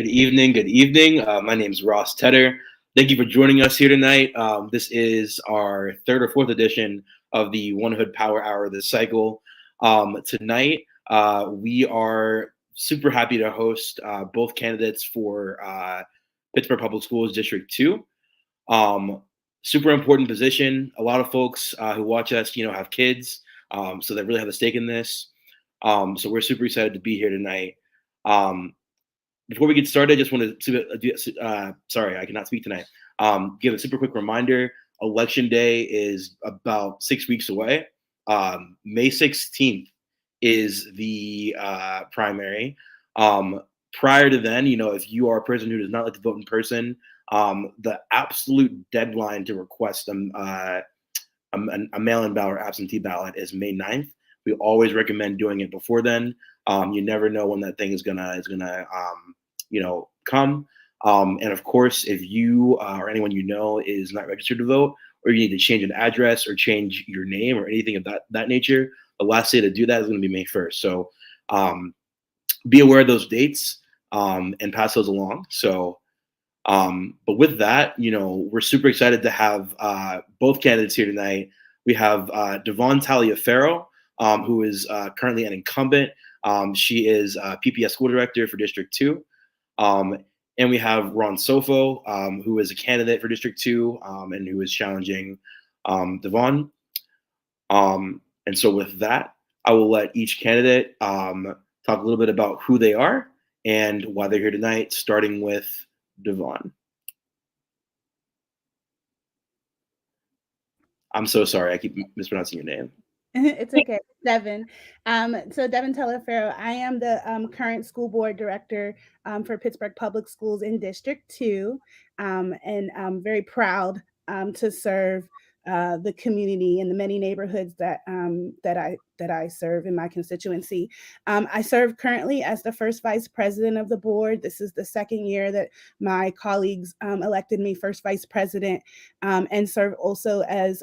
Good evening. Good evening. My name is Ross Tedder. Thank you for joining us here tonight. This is our third or fourth edition of the One Hood Power Hour this cycle. Tonight, we are super happy to host both candidates for Pittsburgh Public Schools District 2. Super important position. A lot of folks who watch us, have kids, so they really have a stake in this. So we're super excited to be here tonight. Before we get started, I just want to, sorry, I cannot speak tonight. Give a super quick reminder. Election Day is about 6 weeks away. May 16th is the primary. Prior to then, if you are a person who does not like to vote in person, the absolute deadline to request a mail-in ballot or absentee ballot is May 9th. We always recommend doing it before then. You never know when that thing is gonna come. And of course, if you or anyone is not registered to vote, or you need to change an address or change your name or anything of that nature, the last day to do that is going to be May 1st. So be aware of those dates and pass those along. So, but with that, we're super excited to have both candidates here tonight. We have Devon Taliaferro, who is currently an incumbent. She is PPS school director for District 2. And we have Ron Sofo, who is a candidate for District 2 and who is challenging Devon. And so with that, I will let each candidate talk a little bit about who they are and why they're here tonight, starting with Devon. I'm so sorry. I keep mispronouncing your name. It's okay. Devon. So Devon Taliaferro, I am the current school board director for Pittsburgh Public Schools in District 2. And I'm very proud to serve the community and the many neighborhoods that I serve in my constituency. I serve currently as the first vice president of the board. This is the second year that my colleagues elected me first vice president, and serve also as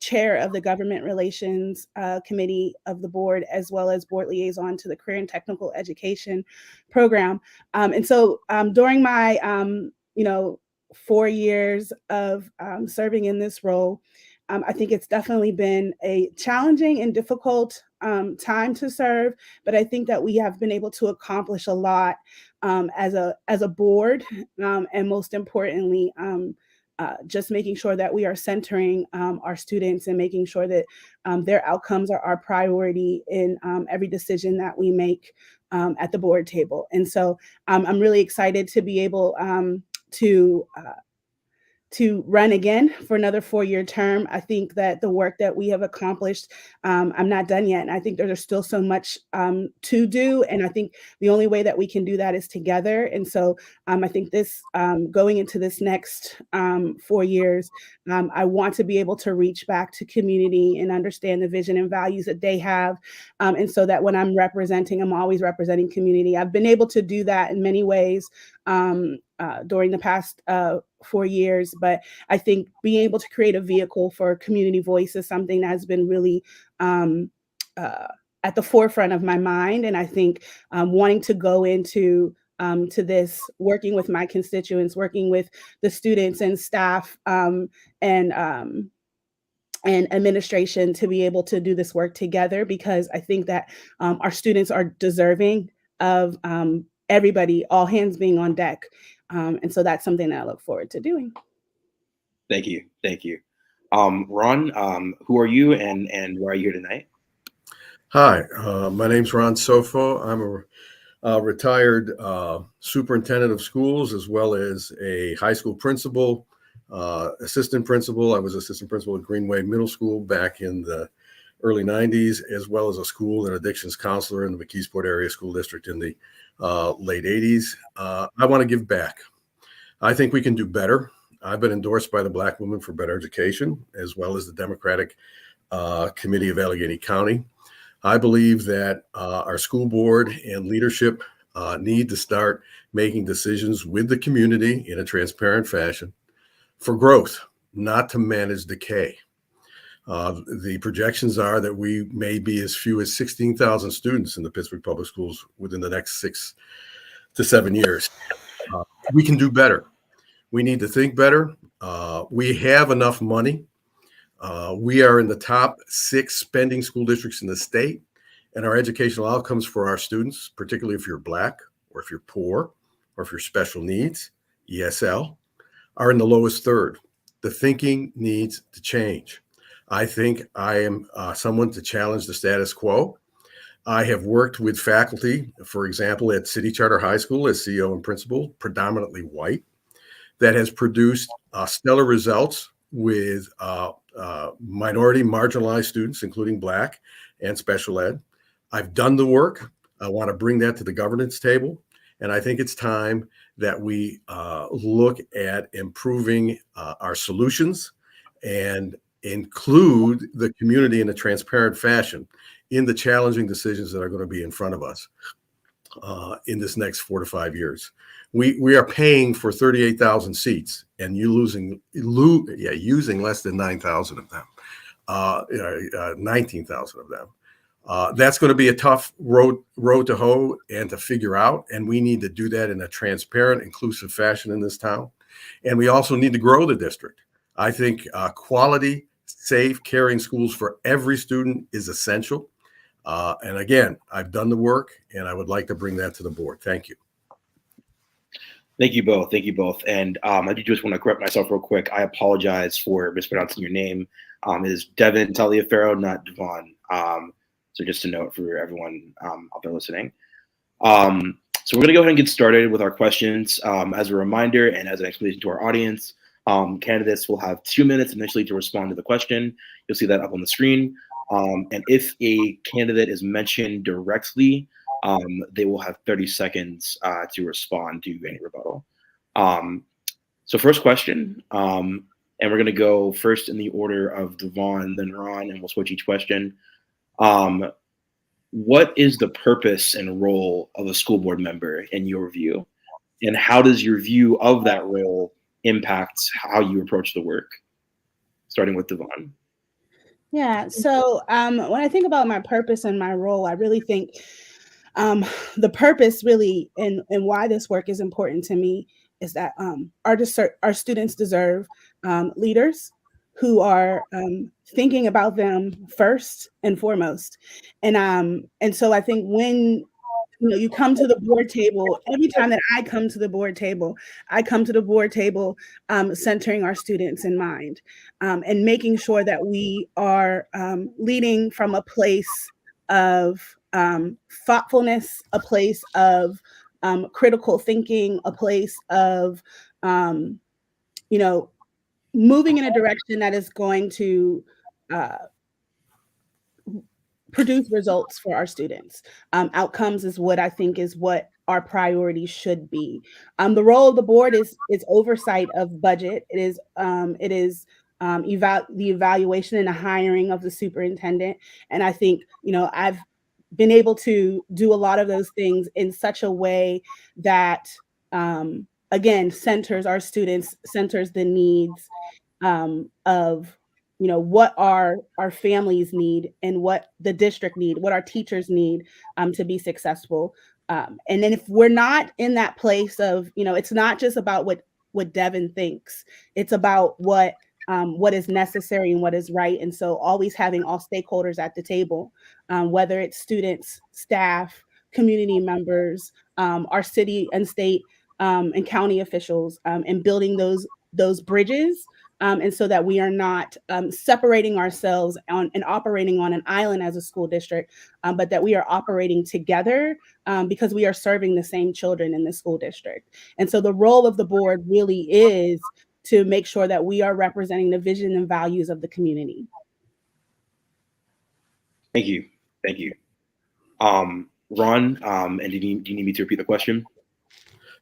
chair of the government relations committee of the board, as well as board liaison to the career and technical education program. And so during my 4 years of serving in this role, I think it's definitely been a challenging and difficult time to serve, but I think that we have been able to accomplish a lot as a board, and most importantly, just making sure that we are centering our students and making sure that their outcomes are our priority in every decision that we make at the board table. And so I'm really excited to be able to run again for another 4-year term. I think that the work that we have accomplished, I'm not done yet. And I think there's still so much to do. And I think the only way that we can do that is together. And so I think this going into this next 4 years, I want to be able to reach back to community and understand the vision and values that they have. And so that when I'm representing, I'm always representing community. I've been able to do that in many ways during the past 4 years, but I think being able to create a vehicle for community voice is something that has been really at the forefront of my mind. And I think wanting to go into to this, working with my constituents, working with the students and staff and administration to be able to do this work together, because I think that our students are deserving of everybody, all hands being on deck. And so that's something that I look forward to doing. Thank you. Thank you. Ron, who are you and why are you here tonight? Hi, my name's Ron Sofo. I'm a retired superintendent of schools, as well as a high school principal, assistant principal. I was assistant principal at Greenway Middle School back in the early 90s, as well as a school and addictions counselor in the McKeesport Area School District in the late 80s. I want to give back. I think we can do better. I've been endorsed by the Black Women for Better Education, as well as the Democratic Committee of Allegheny County. I believe that our school board and leadership need to start making decisions with the community in a transparent fashion for growth, not to manage decay. The projections are that we may be as few as 16,000 students in the Pittsburgh Public Schools within the next 6 to 7 years. We can do better. We need to think better. We have enough money. We are in the top 6 spending school districts in the state, and our educational outcomes for our students, particularly if you're Black or if you're poor or if you're special needs, ESL, are in the lowest third. The thinking needs to change. I think I am someone to challenge the status quo. I have worked with faculty, for example, at City Charter High School as CEO and principal, predominantly white, that has produced stellar results with minority marginalized students, including Black and special ed. I've done the work. I want to bring that to the governance table. And I think it's time that we look at improving our solutions and include the community in a transparent fashion in the challenging decisions that are going to be in front of us in this next 4 to 5 years. We are paying for 38,000 seats and using less than 9,000 of them, 19,000 of them. That's going to be a tough road to hoe and to figure out. And we need to do that in a transparent, inclusive fashion in this town. And we also need to grow the district. I think quality, safe, caring schools for every student is essential. And again, I've done the work and I would like to bring that to the board. Thank you. Thank you both. Thank you both. And I do just want to correct myself real quick. I apologize for mispronouncing your name. It is Devon Taliaferro, not Devon. So just a note for everyone out there listening. So we're going to go ahead and get started with our questions. As a reminder and as an explanation to our audience, candidates will have 2 minutes initially to respond to the question. You'll see that up on the screen. And if a candidate is mentioned directly, they will have 30 seconds to respond to any rebuttal. So first question, and we're going to go first in the order of Devon, then Ron, and we'll switch each question. What is the purpose and role of a school board member in your view? And how does your view of that role impact how you approach the work? Starting with Devon. Yeah, so when I think about my purpose and my role, I really think the purpose really and why this work is important to me is that our students deserve leaders who are thinking about them first and foremost. And so I think when you come to the board table, every time that I come to the board table, centering our students in mind and making sure that we are leading from a place of thoughtfulness, a place of critical thinking, a place of, moving in a direction that is going to produce results for our students. Outcomes is what I think is what our priority should be. The role of the board is oversight of budget. It is the evaluation and the hiring of the superintendent. And I think, I've been able to do a lot of those things in such a way that, again, centers our students, centers the needs of what our families need and what the district need, what our teachers need to be successful. And then if we're not in that place of, it's not just about what Devon thinks, it's about what is necessary and what is right. And so always having all stakeholders at the table, whether it's students, staff, community members, our city and state and county officials, and building those bridges. And so that we are not separating ourselves and operating on an island as a school district, but that we are operating together because we are serving the same children in the school district. And so the role of the board really is to make sure that we are representing the vision and values of the community. Thank you. Thank you. Ron, and do you need me to repeat the question?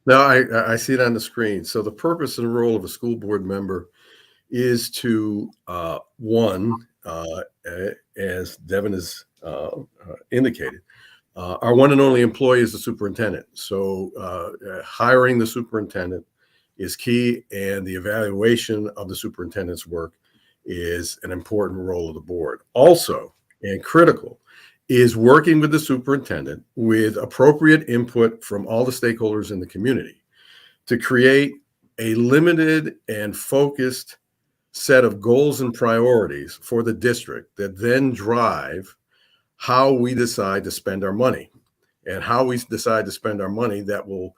No, I see it on the screen. So the purpose and role of a school board member is to, as Devon has indicated, our one and only employee is the superintendent. So hiring the superintendent is key, and the evaluation of the superintendent's work is an important role of the board. Also, and critical, is working with the superintendent with appropriate input from all the stakeholders in the community. to create a limited and focused set of goals and priorities for the district that then drive how we decide to spend our money. And how we decide to spend our money that will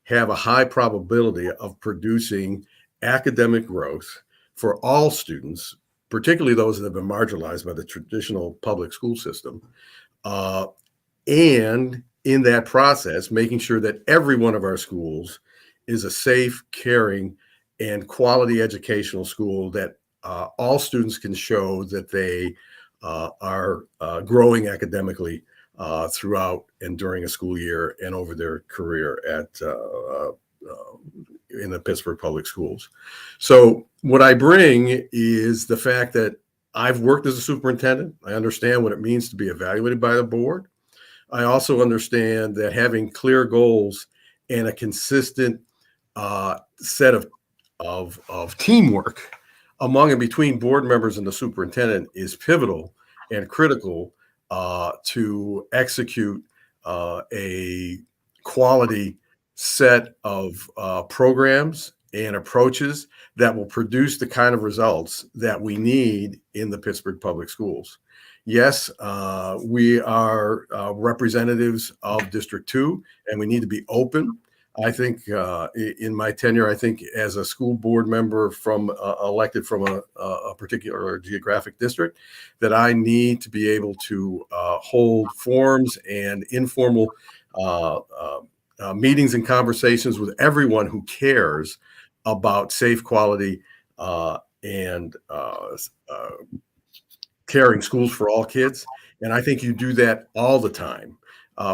have a high probability of producing academic growth for all students, particularly those that have been marginalized by the traditional public school system. And in that process, making sure that every one of our schools is a safe, caring, and quality educational school that all students can show that they are growing academically throughout and during a school year and over their career in the Pittsburgh Public Schools. So what I bring is the fact that I've worked as a superintendent. I understand what it means to be evaluated by the board. I also understand that having clear goals and a consistent set of teamwork among and between board members and the superintendent is pivotal and critical to execute a quality set of programs and approaches that will produce the kind of results that we need in the Pittsburgh Public Schools. Yes, we are representatives of District 2, and we need to be open. I think in my tenure, I think as a school board member elected from a particular geographic district, that I need to be able to hold forums and informal meetings and conversations with everyone who cares about safe, quality, and caring schools for all kids. And I think you do that all the time.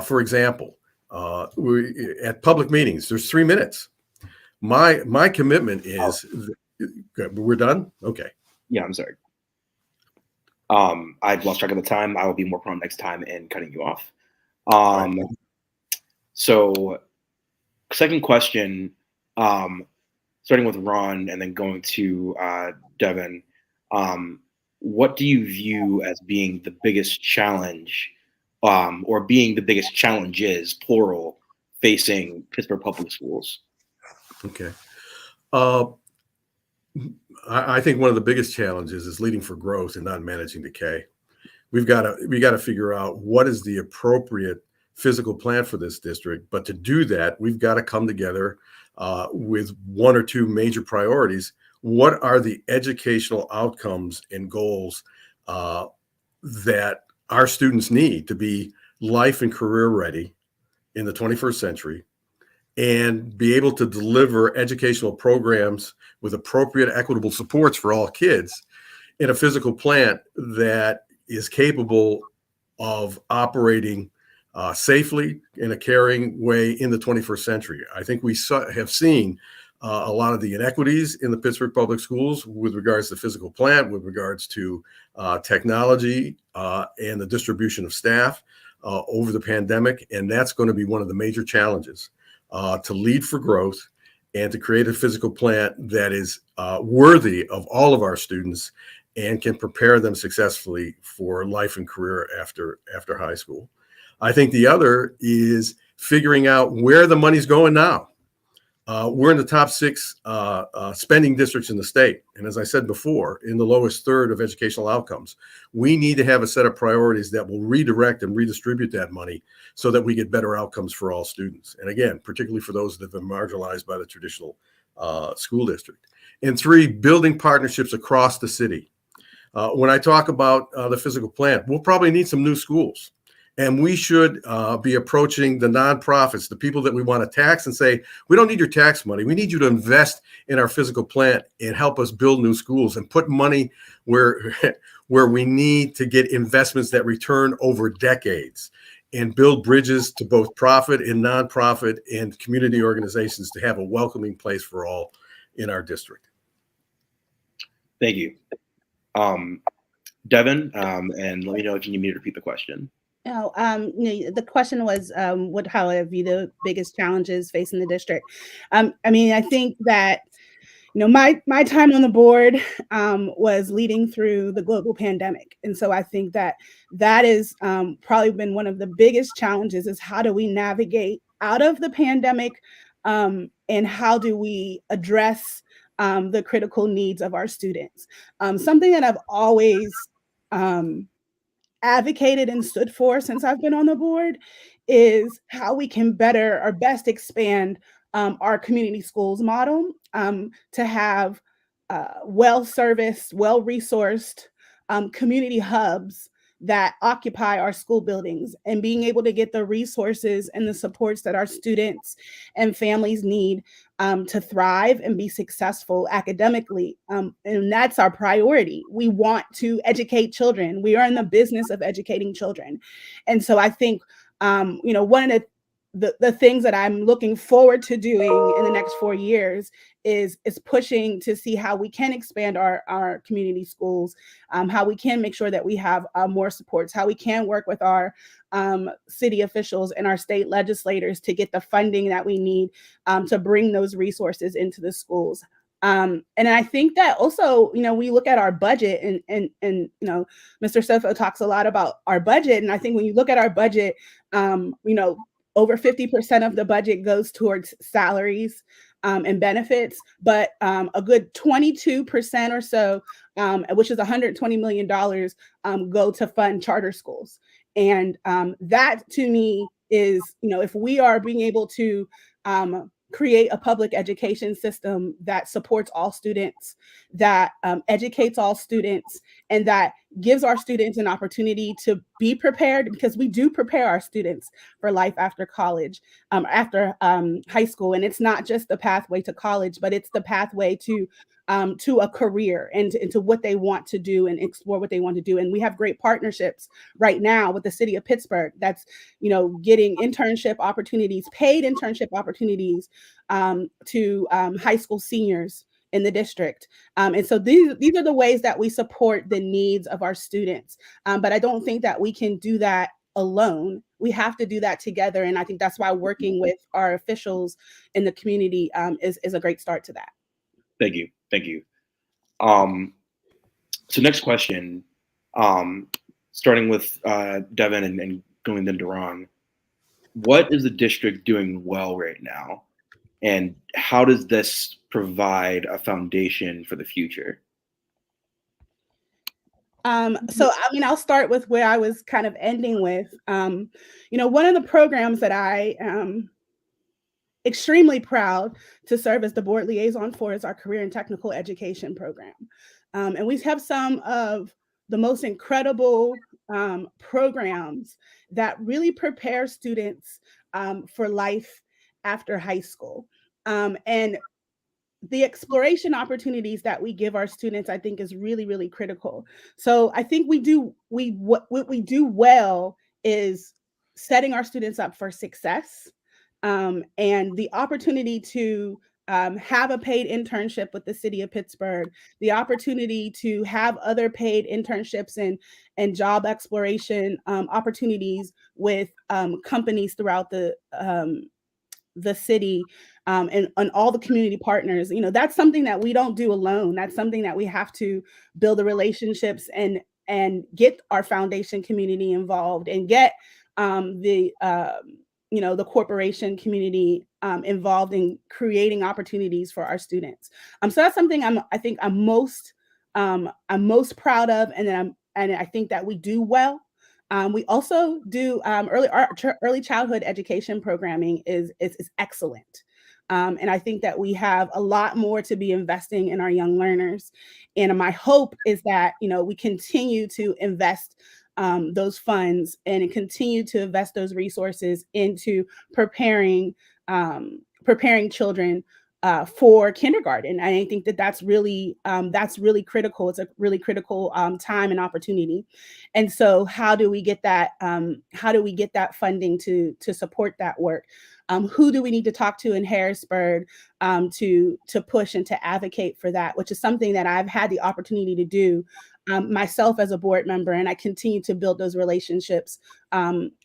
For example, at public meetings, there's 3 minutes. My commitment is, we're done? Okay. Yeah, I'm sorry. I've lost track of the time. I will be more prompt next time in cutting you off. Right. So second question, starting with Ron and then going to Devon, what do you view as being the biggest challenge or being the biggest challenges, plural, facing Pittsburgh Public Schools? Okay. I think one of the biggest challenges is leading for growth and not managing decay. We got to figure out what is the appropriate physical plan for this district. But to do that, we've got to come together with one or two major priorities. What are the educational outcomes and goals that our students need to be life and career ready in the 21st century and be able to deliver educational programs with appropriate equitable supports for all kids in a physical plant that is capable of operating safely in a caring way in the 21st century. I think we have seen a lot of the inequities in the Pittsburgh Public Schools with regards to physical plant, with regards to technology and the distribution of staff over the pandemic. And that's going to be one of the major challenges to lead for growth and to create a physical plant that is worthy of all of our students and can prepare them successfully for life and career after high school. I think the other is figuring out where the money's going now. We're in the top 6 spending districts in the state. And as I said before, in the lowest third of educational outcomes, we need to have a set of priorities that will redirect and redistribute that money so that we get better outcomes for all students. And again, particularly for those that have been marginalized by the traditional school district. And 3, building partnerships across the city. When I talk about the physical plant, we'll probably need some new schools. And we should be approaching the nonprofits, the people that we want to tax, and say, we don't need your tax money. We need you to invest in our physical plant and help us build new schools and put money where we need to get investments that return over decades and build bridges to both profit and nonprofit and community organizations to have a welcoming place for all in our district. Thank you. Devon, and let me know if you need me to repeat the question. No, the question was how I view the biggest challenges facing the district. I mean, I think that my time on the board was leading through the global pandemic, and so I think that is probably been one of the biggest challenges is how do we navigate out of the pandemic and how do we address the critical needs of our students. Something that I've always advocated and stood for since I've been on the board is how we can better or best expand our community schools model to have well-serviced, well-resourced community hubs that occupy our school buildings, and being able to get the resources and the supports that our students and families need to thrive and be successful academically. And that's our priority. We want to educate children. We are in the business of educating children. And so I think, one of the things that I'm looking forward to doing in the next 4 years is pushing to see how we can expand our community schools, how we can make sure that we have more supports, how we can work with our city officials and our state legislators to get the funding that we need to bring those resources into the schools. And I think that also, we look at our budget and Mr. Sofo talks a lot about our budget. And I think when you look at our budget, over 50% of the budget goes towards salaries and benefits, but a good 22% or so, which is $120 million, go to fund charter schools. And that to me is, if we are being able to create a public education system that supports all students, that educates all students, and that gives our students an opportunity to be prepared, because we do prepare our students for life after college, after high school. And it's not just the pathway to college, but it's the pathway to a career and to what they want to do and explore what they want to do. And we have great partnerships right now with the city of Pittsburgh that's, getting internship opportunities, paid internship opportunities to high school seniors in the district. And so these are the ways that we support the needs of our students. But I don't think that we can do that alone. We have to do that together. And I think that's why working with our officials in the community is a great start to that. Thank you. Thank you. So next question, starting with Devon and going then to Ron. What is the district doing well right now? And how does this provide a foundation for the future? So, I'll start with where I was kind of ending with. One of the programs that I am extremely proud to serve as the board liaison for is our career and technical education program. And we have some of the most incredible programs that really prepare students for life after high school. And the exploration opportunities that we give our students, I think, is really, really critical. So I think what we do well is setting our students up for success, and the opportunity to have a paid internship with the city of Pittsburgh, the opportunity to have other paid internships and job exploration opportunities with companies throughout the city, and all the community partners. That's something that we don't do alone. That's something that we have to build the relationships and get our foundation community involved, and get the corporation community involved in creating opportunities for our students. So that's something I think I'm most proud of, and I think that we do well. We also do early childhood education programming is excellent. And I think that we have a lot more to be investing in our young learners. And my hope is that, we continue to invest those funds and continue to invest those resources into preparing children for kindergarten. And I think that that's really critical. It's a really critical time and opportunity. And so how do we get that funding to support that work? Who do we need to talk to in Harrisburg to push and to advocate for that, which is something that I've had the opportunity to do myself as a board member, and I continue to build those relationships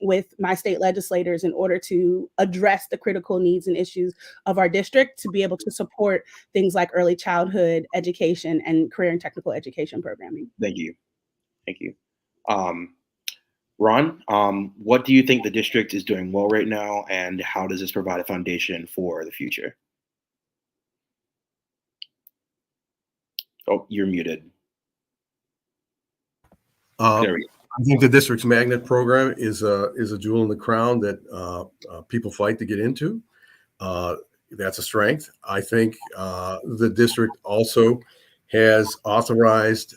with my state legislators in order to address the critical needs and issues of our district, to be able to support things like early childhood education and career and technical education programming. Thank you. Thank you. Ron, what do you think the district is doing well right now, and how does this provide a foundation for the future? Oh, you're muted. There we go. I think the district's magnet program is a jewel in the crown that people fight to get into. That's a strength. I think the district also has authorized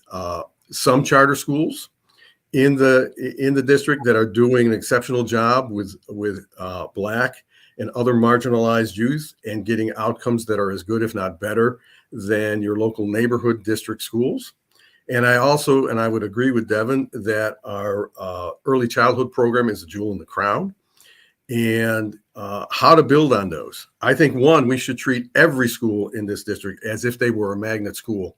some charter schools in the district that are doing an exceptional job with Black and other marginalized youth and getting outcomes that are as good, if not better, than your local neighborhood district schools. And I would agree with Devon that our early childhood program is a jewel in the crown. And how to build on those. I think, one, we should treat every school in this district as if they were a magnet school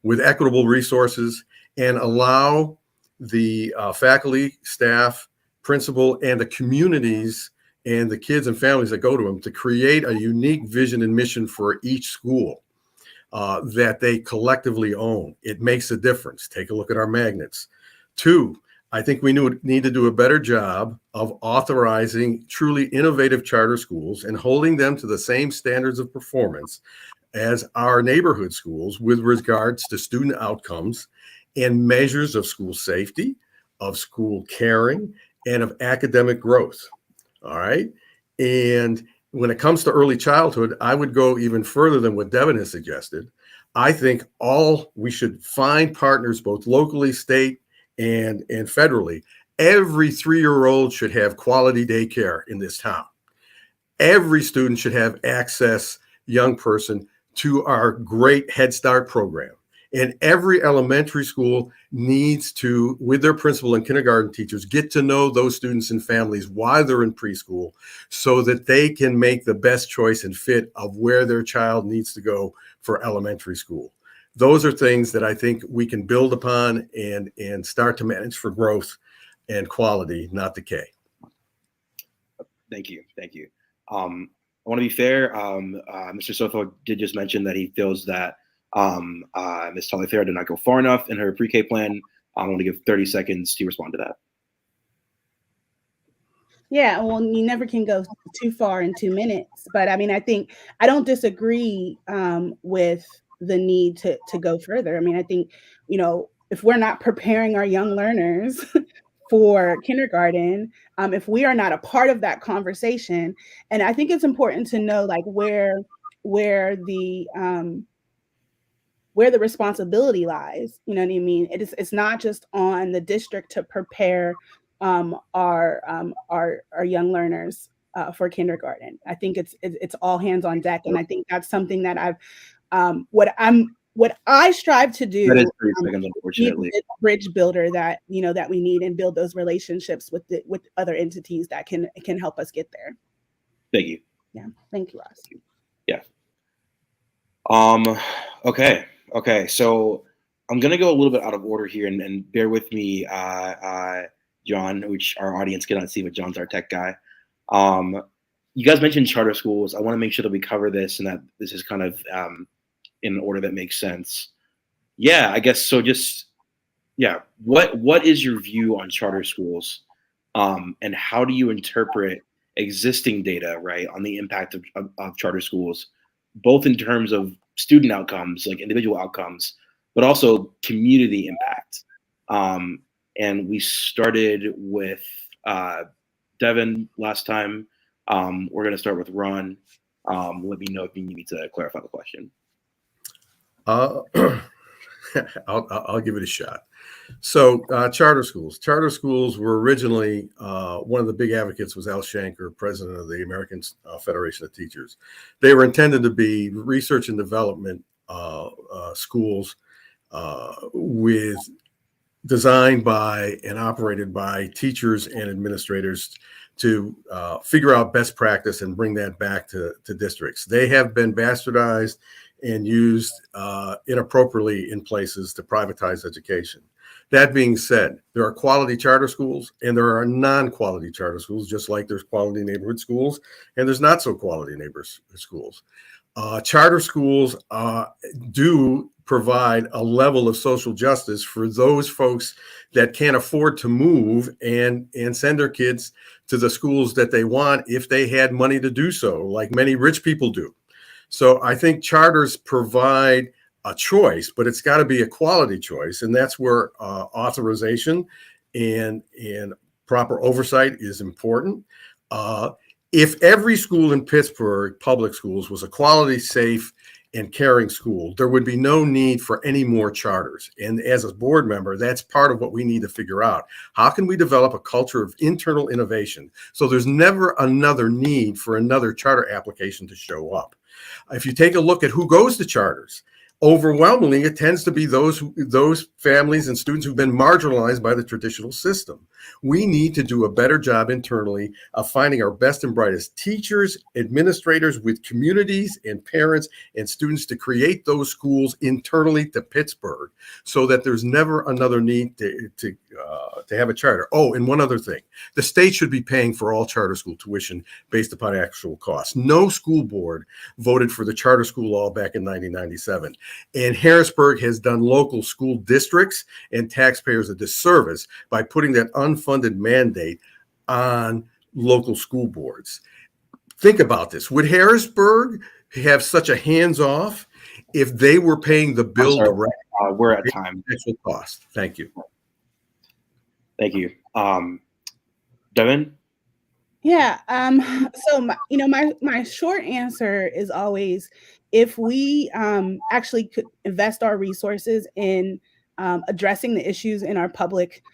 with equitable resources and allow the faculty, staff, principal, and the communities and the kids and families that go to them to create a unique vision and mission for each school that they collectively own. It makes a difference. Take a look at our magnets. Two, I think we need to do a better job of authorizing truly innovative charter schools and holding them to the same standards of performance as our neighborhood schools with regards to student outcomes and measures of school safety, of school caring, and of academic growth. All right. And when it comes to early childhood, I would go even further than what Devon has suggested. I think we should find partners both locally, state, and federally. Every 3-year-old should have quality daycare in this town. Every student should have access, young person, to our great Head Start program. And every elementary school needs to, with their principal and kindergarten teachers, get to know those students and families while they're in preschool so that they can make the best choice and fit of where their child needs to go for elementary school. Those are things that I think we can build upon and start to manage for growth and quality, not decay. Thank you. Thank you. I want to be fair. Mr. Sofo did just mention that he feels that Ms. Taliaferro did not go far enough in her pre-K plan. I'm going to give 30 seconds to respond to that. Yeah, well, you never can go too far in 2 minutes. But I mean, I don't disagree with the need to go further. I mean, I think, if we're not preparing our young learners for kindergarten, if we are not a part of that conversation, and I think it's important to know like where the responsibility lies. You know what I mean? It's not just on the district to prepare our young learners for kindergarten. I think it's all hands on deck, and I think that's something that what I strive to do. That is 30 seconds, unfortunately. Bridge builder that that we need, and build those relationships with other entities that can help us get there. Thank you. Yeah, thank you, Ross. Yeah. Okay. So I'm gonna go a little bit out of order here, and bear with me, John, which our audience cannot see, but John's our tech guy. You guys mentioned charter schools. I want to make sure that we cover this and that this is kind of in an order that makes sense. Yeah, I guess so. What is your view on charter schools, and how do you interpret existing data, right, on the impact of charter schools, both in terms of student outcomes, like individual outcomes, but also community impact? And we started with Devon last time. We're going to start with Ron. Let me know if you need me to clarify the question. I'll give it a shot. So charter schools were originally, one of the big advocates was Al Shanker, president of the American Federation of Teachers. They were intended to be research and development schools designed by and operated by teachers and administrators to figure out best practice and bring that back to districts. They have been bastardized and used inappropriately in places to privatize education. That being said, there are quality charter schools and there are non-quality charter schools, just like there's quality neighborhood schools and there's not so quality neighborhood schools. Charter schools do provide a level of social justice for those folks that can't afford to move and send their kids to the schools that they want if they had money to do so, like many rich people do. So I think charters provide a choice, but it's got to be a quality choice. And that's where authorization and proper oversight is important. If every school in Pittsburgh, public schools, was a quality, safe, and caring school, there would be no need for any more charters. And as a board member, that's part of what we need to figure out. How can we develop a culture of internal innovation so there's never another need for another charter application to show up? If you take a look at who goes to charters, overwhelmingly, it tends to be those families and students who've been marginalized by the traditional system. We need to do a better job internally of finding our best and brightest teachers, administrators with communities and parents and students to create those schools internally to Pittsburgh so that there's never another need to have a charter. Oh, and one other thing, the state should be paying for all charter school tuition based upon actual costs. No school board voted for the charter school law back in 1997. And Harrisburg has done local school districts and taxpayers a disservice by putting that unfunded mandate on local school boards. Think about this. Would Harrisburg have such a hands-off if they were paying the bill directly? We're at time. Actual cost. Thank you. Thank you. Devon? Yeah. So my short answer is always, if we actually could invest our resources in addressing the issues in our public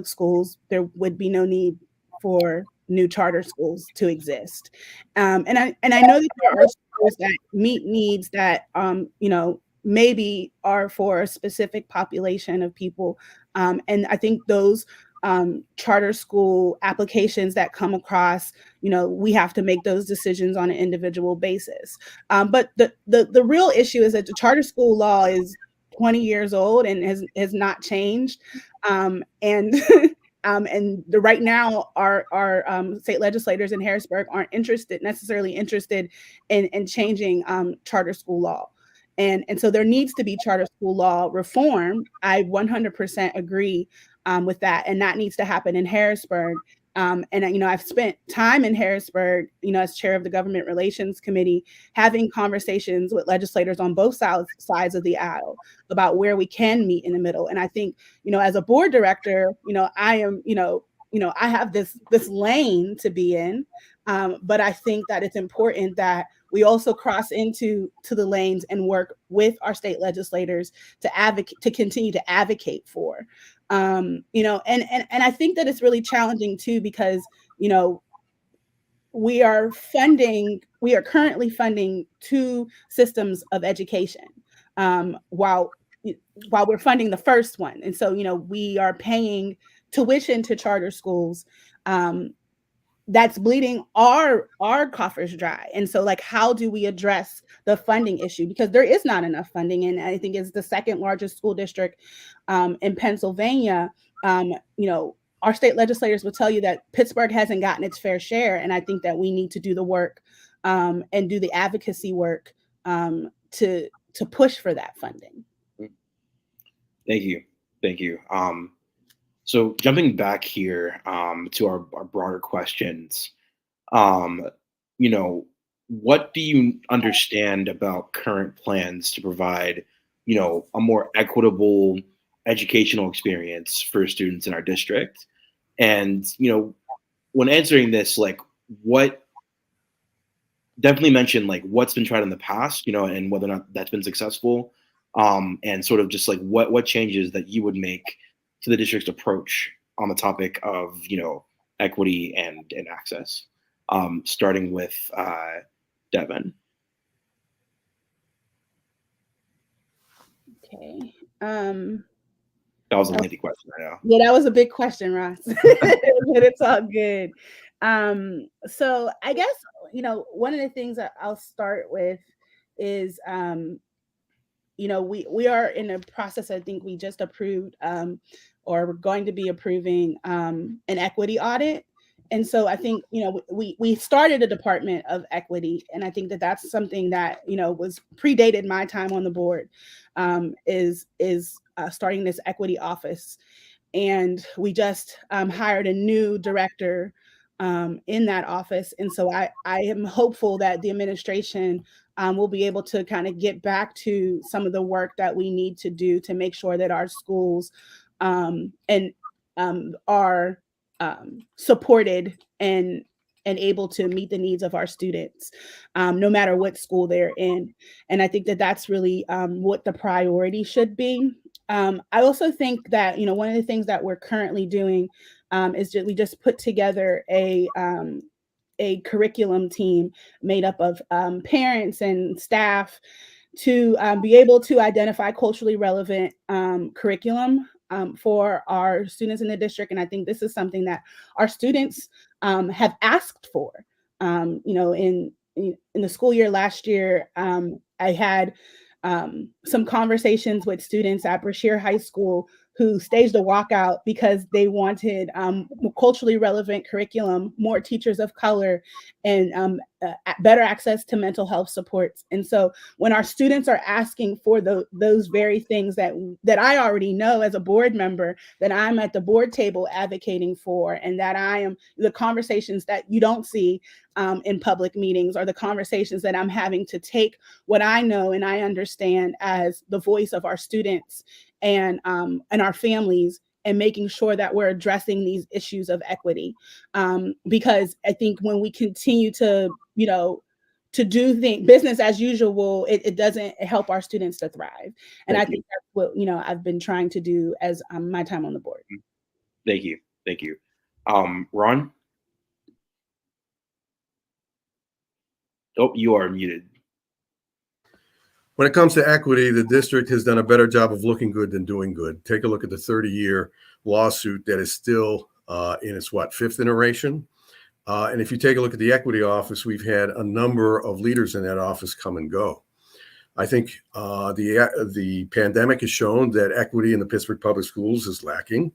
schools, there would be no need for new charter schools to exist. And I know that there are schools that meet needs that maybe are for a specific population of people. And I think those charter school applications that come across, we have to make those decisions on an individual basis. But the real issue is that the charter school law is 20 years old and has not changed. And right now, our state legislators in Harrisburg aren't necessarily interested in changing charter school law. And so there needs to be charter school law reform. I 100% agree with that, and that needs to happen in Harrisburg. And I've spent time in Harrisburg, as chair of the Government Relations Committee, having conversations with legislators on both sides of the aisle about where we can meet in the middle. And I think, as a board director, I am, I have this lane to be in, but I think that it's important that we also cross into the lanes and work with our state legislators to continue to advocate for. And I think that it's really challenging too, because, we are currently funding two systems of education, while we're funding the first one. And so, we are paying tuition to charter schools, that's bleeding our coffers dry. And so, how do we address the funding issue? Because there is not enough funding. And I think it's the second largest school district in Pennsylvania. Our state legislators will tell you that Pittsburgh hasn't gotten its fair share. And I think that we need to do the work and do the advocacy work to push for that funding. Thank you. So jumping back here to our broader questions, what do you understand about current plans to provide, a more equitable educational experience for students in our district? And, when answering this, what definitely mention what's been tried in the past, and whether or not that's been successful, and sort of just what changes that you would make to the district's approach on the topic of, equity and access, starting with Devon. Okay. That was a lengthy question, I know. Yeah, that was a big question, Ross. But it's all good. So I guess, one of the things that I'll start with is, we are in a process. I think we just approved, or we're going to be approving, an equity audit. And so I think, we started a Department of Equity, and I think that that's something that, was predated my time on the board, is starting this equity office. And we just hired a new director in that office. And so I am hopeful that the administration will be able to kind of get back to some of the work that we need to do to make sure that our schools are supported and able to meet the needs of our students, no matter what school they're in. And I think that that's really what the priority should be. I also think that, one of the things that we're currently doing is we just put together a curriculum team made up of parents and staff to be able to identify culturally relevant curriculum for our students in the district. And I think this is something that our students have asked for. In the school year last year, I had some conversations with students at Brashear High School who staged a walkout because they wanted culturally relevant curriculum, more teachers of color, and better access to mental health supports. And so when our students are asking for those very things that I already know as a board member, that I'm at the board table advocating for, and that I am the conversations that you don't see in public meetings, are the conversations that I'm having to take what I know and I understand as the voice of our students and our families, and making sure that we're addressing these issues of equity. Because I think when we continue to do business as usual, it doesn't help our students to thrive. And I think that's what I've been trying to do as my time on the board. Thank you. Ron? Oh, you are muted. When it comes to equity, the district has done a better job of looking good than doing good. Take a look at the 30-year lawsuit that is still in its fifth iteration. And if you take a look at the equity office, we've had a number of leaders in that office come and go. I think the pandemic has shown that equity in the Pittsburgh Public Schools is lacking.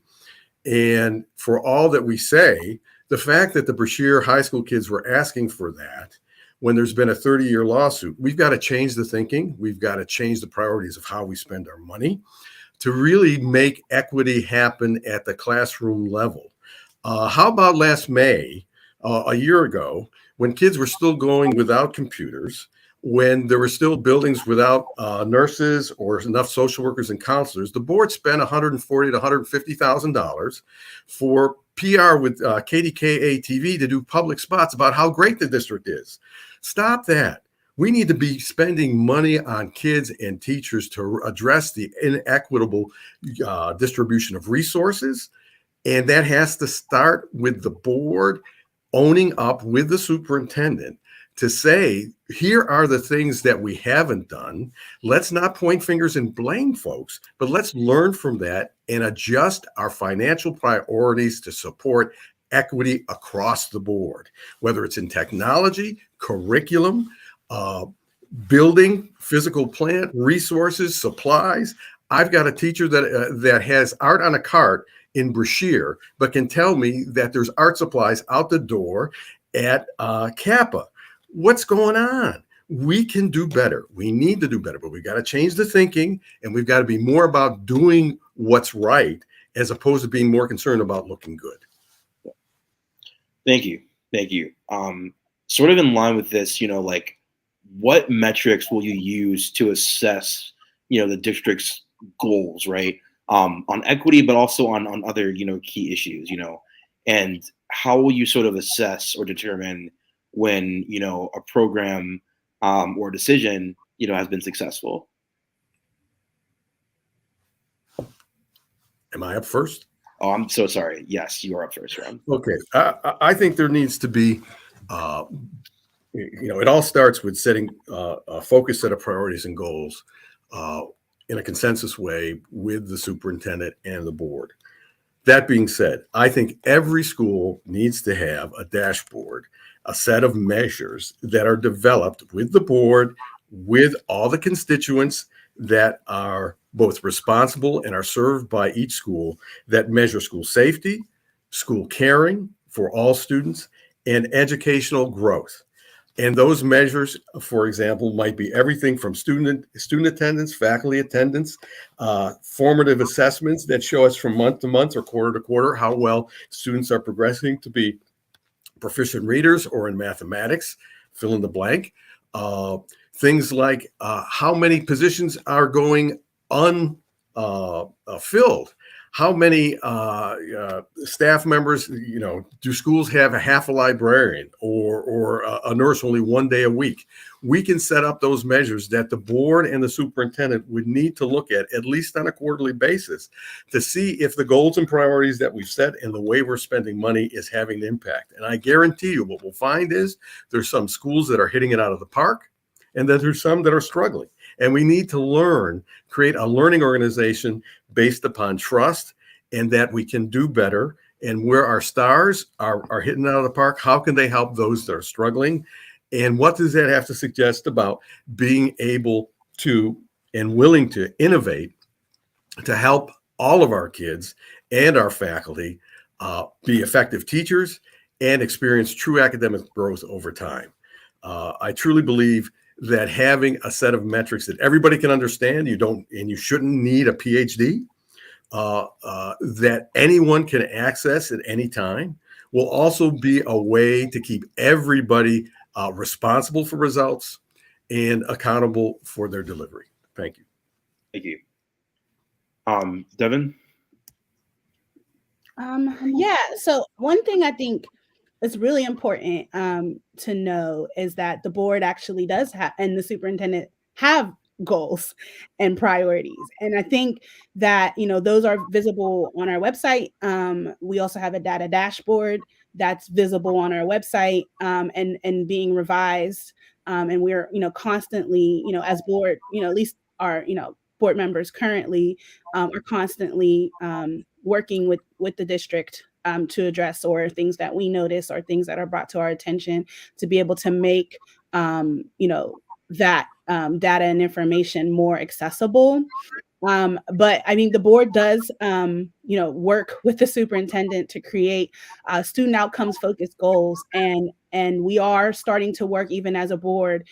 And for all that we say, the fact that the Brashear High School kids were asking for that when there's been a 30-year lawsuit, we've got to change the thinking. We've got to change the priorities of how we spend our money to really make equity happen at the classroom level. How about last May, a year ago, when kids were still going without computers, when there were still buildings without nurses or enough social workers and counselors, the board spent $140,000 to $150,000 for PR with KDKA TV to do public spots about how great the district is. Stop that. We need to be spending money on kids and teachers to address the inequitable distribution of resources. And that has to start with the board owning up with the superintendent to say, here are the things that we haven't done. Let's not point fingers and blame folks, but let's learn from that and adjust our financial priorities to support equity across the board, whether it's in technology, curriculum, building, physical plant, resources, supplies. I've got a teacher that has art on a cart in Brashear, but can tell me that there's art supplies out the door at Kappa. What's going on? We can do better. We need to do better, but we've got to change the thinking, and we've got to be more about doing what's right as opposed to being more concerned about looking good. Thank you. Sort of in line with this, what metrics will you use to assess, the district's goals, right? On equity, but also on other, key issues, and how will you sort of assess or determine when, a program or decision, has been successful? Am I up first? Oh, I'm so sorry. Yes, you are up first, Ron. Okay. I think there needs to be, it all starts with setting a focused set of priorities and goals in a consensus way with the superintendent and the board. That being said, I think every school needs to have a dashboard, a set of measures that are developed with the board, with all the constituents that are both responsible and are served by each school, that measure school safety, school caring, for all students, and educational growth. And those measures, for example, might be everything from student attendance, faculty attendance, formative assessments that show us from month to month or quarter to quarter how well students are progressing to be proficient readers or in mathematics, fill in the blank. Things like how many positions are going unfilled. How many staff members, do schools have a half a librarian or a nurse only one day a week? We can set up those measures that the board and the superintendent would need to look at least on a quarterly basis, to see if the goals and priorities that we've set and the way we're spending money is having an impact. And I guarantee you what we'll find is there's some schools that are hitting it out of the park, and then there's some that are struggling. And we need to create a learning organization based upon trust, and that we can do better. And where our stars are hitting out of the park, how can they help those that are struggling? And what does that have to suggest about being able to and willing to innovate to help all of our kids and our faculty be effective teachers and experience true academic growth over time? I truly believe that having a set of metrics that everybody can understand, you shouldn't need a PhD, that anyone can access at any time, will also be a way to keep everybody responsible for results and accountable for their delivery. Thank you. Thank you. Devon? Yeah, so one thing I think is really important to know is that the board actually does have, and the superintendent have goals and priorities. And I think that, those are visible on our website. We also have a data dashboard that's visible on our website and being revised. And we're, constantly, as board, at least our, board members currently are constantly working with the district to address or things that we notice or things that are brought to our attention, to be able to make, that data and information more accessible. But I mean, the board does, work with the superintendent to create student outcomes focused goals. And we are starting to work even as a board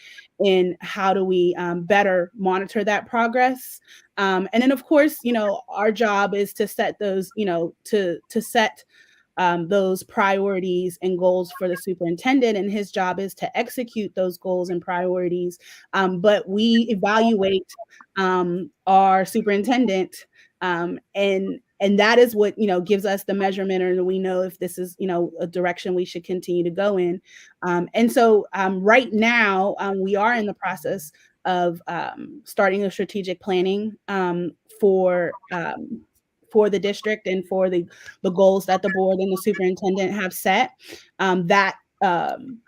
in how do we better monitor that progress. And then, of course, our job is to set those, to set those priorities and goals for the superintendent, and his job is to execute those goals and priorities. But we evaluate our superintendent, and that is what gives us the measurement, or we know if this is a direction we should continue to go in. And so right now we are in the process of starting a strategic planning for the district and for the goals that the board and the superintendent have set. That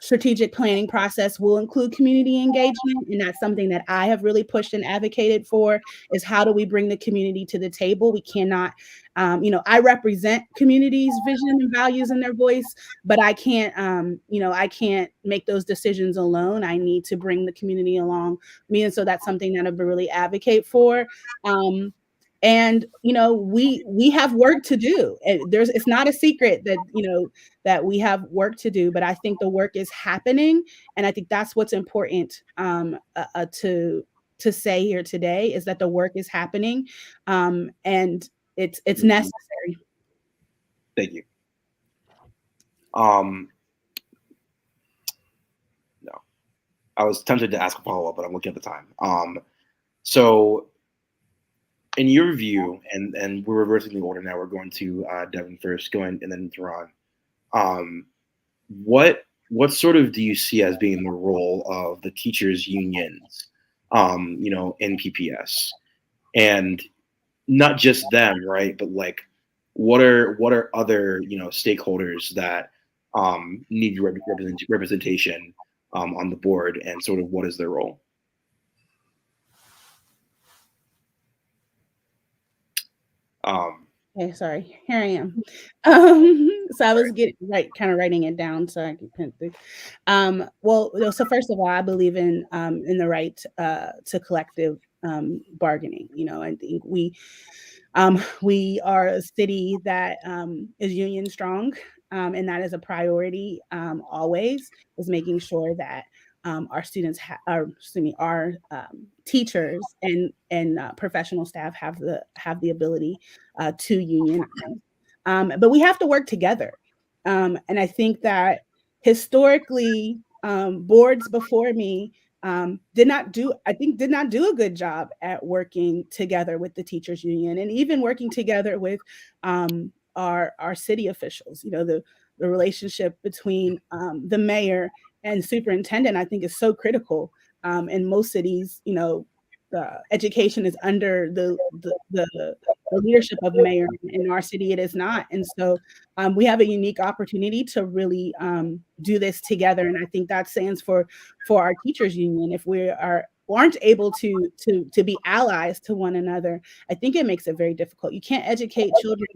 strategic planning process will include community engagement. And that's something that I have really pushed and advocated for, is how do we bring the community to the table? We cannot, I represent communities' vision and values and their voice, but I can't, I can't make those decisions alone. I need to bring the community along me. And so that's something that I really advocate for. And we have work to do. It's not a secret that that we have work to do, but I think the work is happening, and I think that's what's important to say here today, is that the work is happening, and it's necessary. Thank you. No, I was tempted to ask a follow-up, but I'm looking at the time. So, in your view, and we're reversing the order now, we're going to Devon first, and then to Ron. What sort of do you see as being the role of the teachers' unions, in PPS, and not just them, right? But like, what are other stakeholders that need representation on the board, and sort of what is their role? Okay, sorry. Here I am. So I was kind of writing it down so I could print it. Well, so first of all, I believe in the right to collective bargaining. I think we are a city that is union strong, and that is a priority always, is making sure that our students, our teachers and professional staff have the ability to unionize. But we have to work together. And I think that historically, boards before me did not do a good job at working together with the teachers union, and even working together with our city officials. The relationship between the mayor and superintendent, I think, is so critical. In most cities, education is under the leadership of the mayor. In our city, it is not. And so we have a unique opportunity to really do this together. And I think that stands for our teachers union. If we aren't able to be allies to one another, I think it makes it very difficult. You can't educate children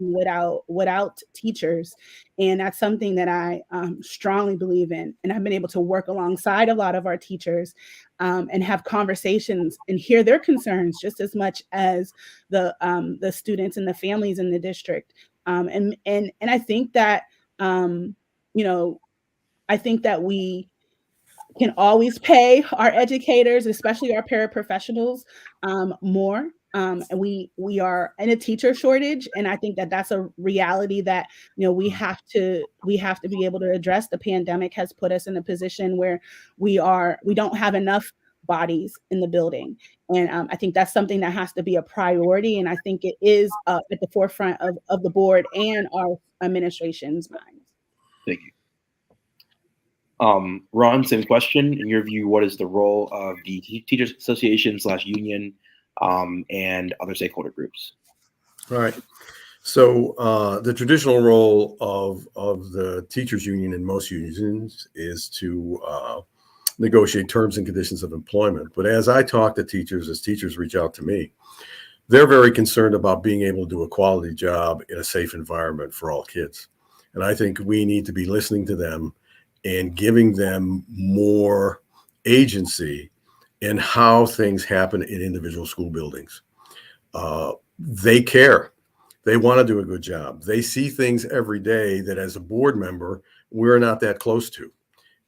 without teachers. And that's something that I strongly believe in. And I've been able to work alongside a lot of our teachers and have conversations and hear their concerns just as much as the students and the families in the district. And I think that I think that we can always pay our educators, especially our paraprofessionals, more. And we are in a teacher shortage, and I think that that's a reality that we have to be able to address. The pandemic has put us in a position where we don't have enough bodies in the building, and I think that's something that has to be a priority. And I think it is at the forefront of the board and our administration's minds. Thank you. Ron, same question. In your view, what is the role of the Teachers Association / union and other stakeholder groups? All right. So the traditional role of the teachers union in most unions is to negotiate terms and conditions of employment. But as I talk to teachers, as teachers reach out to me, they're very concerned about being able to do a quality job in a safe environment for all kids. And I think we need to be listening to them and giving them more agency in how things happen in individual school buildings. They care. They want to do a good job. They see things every day that as a board member, we're not that close to.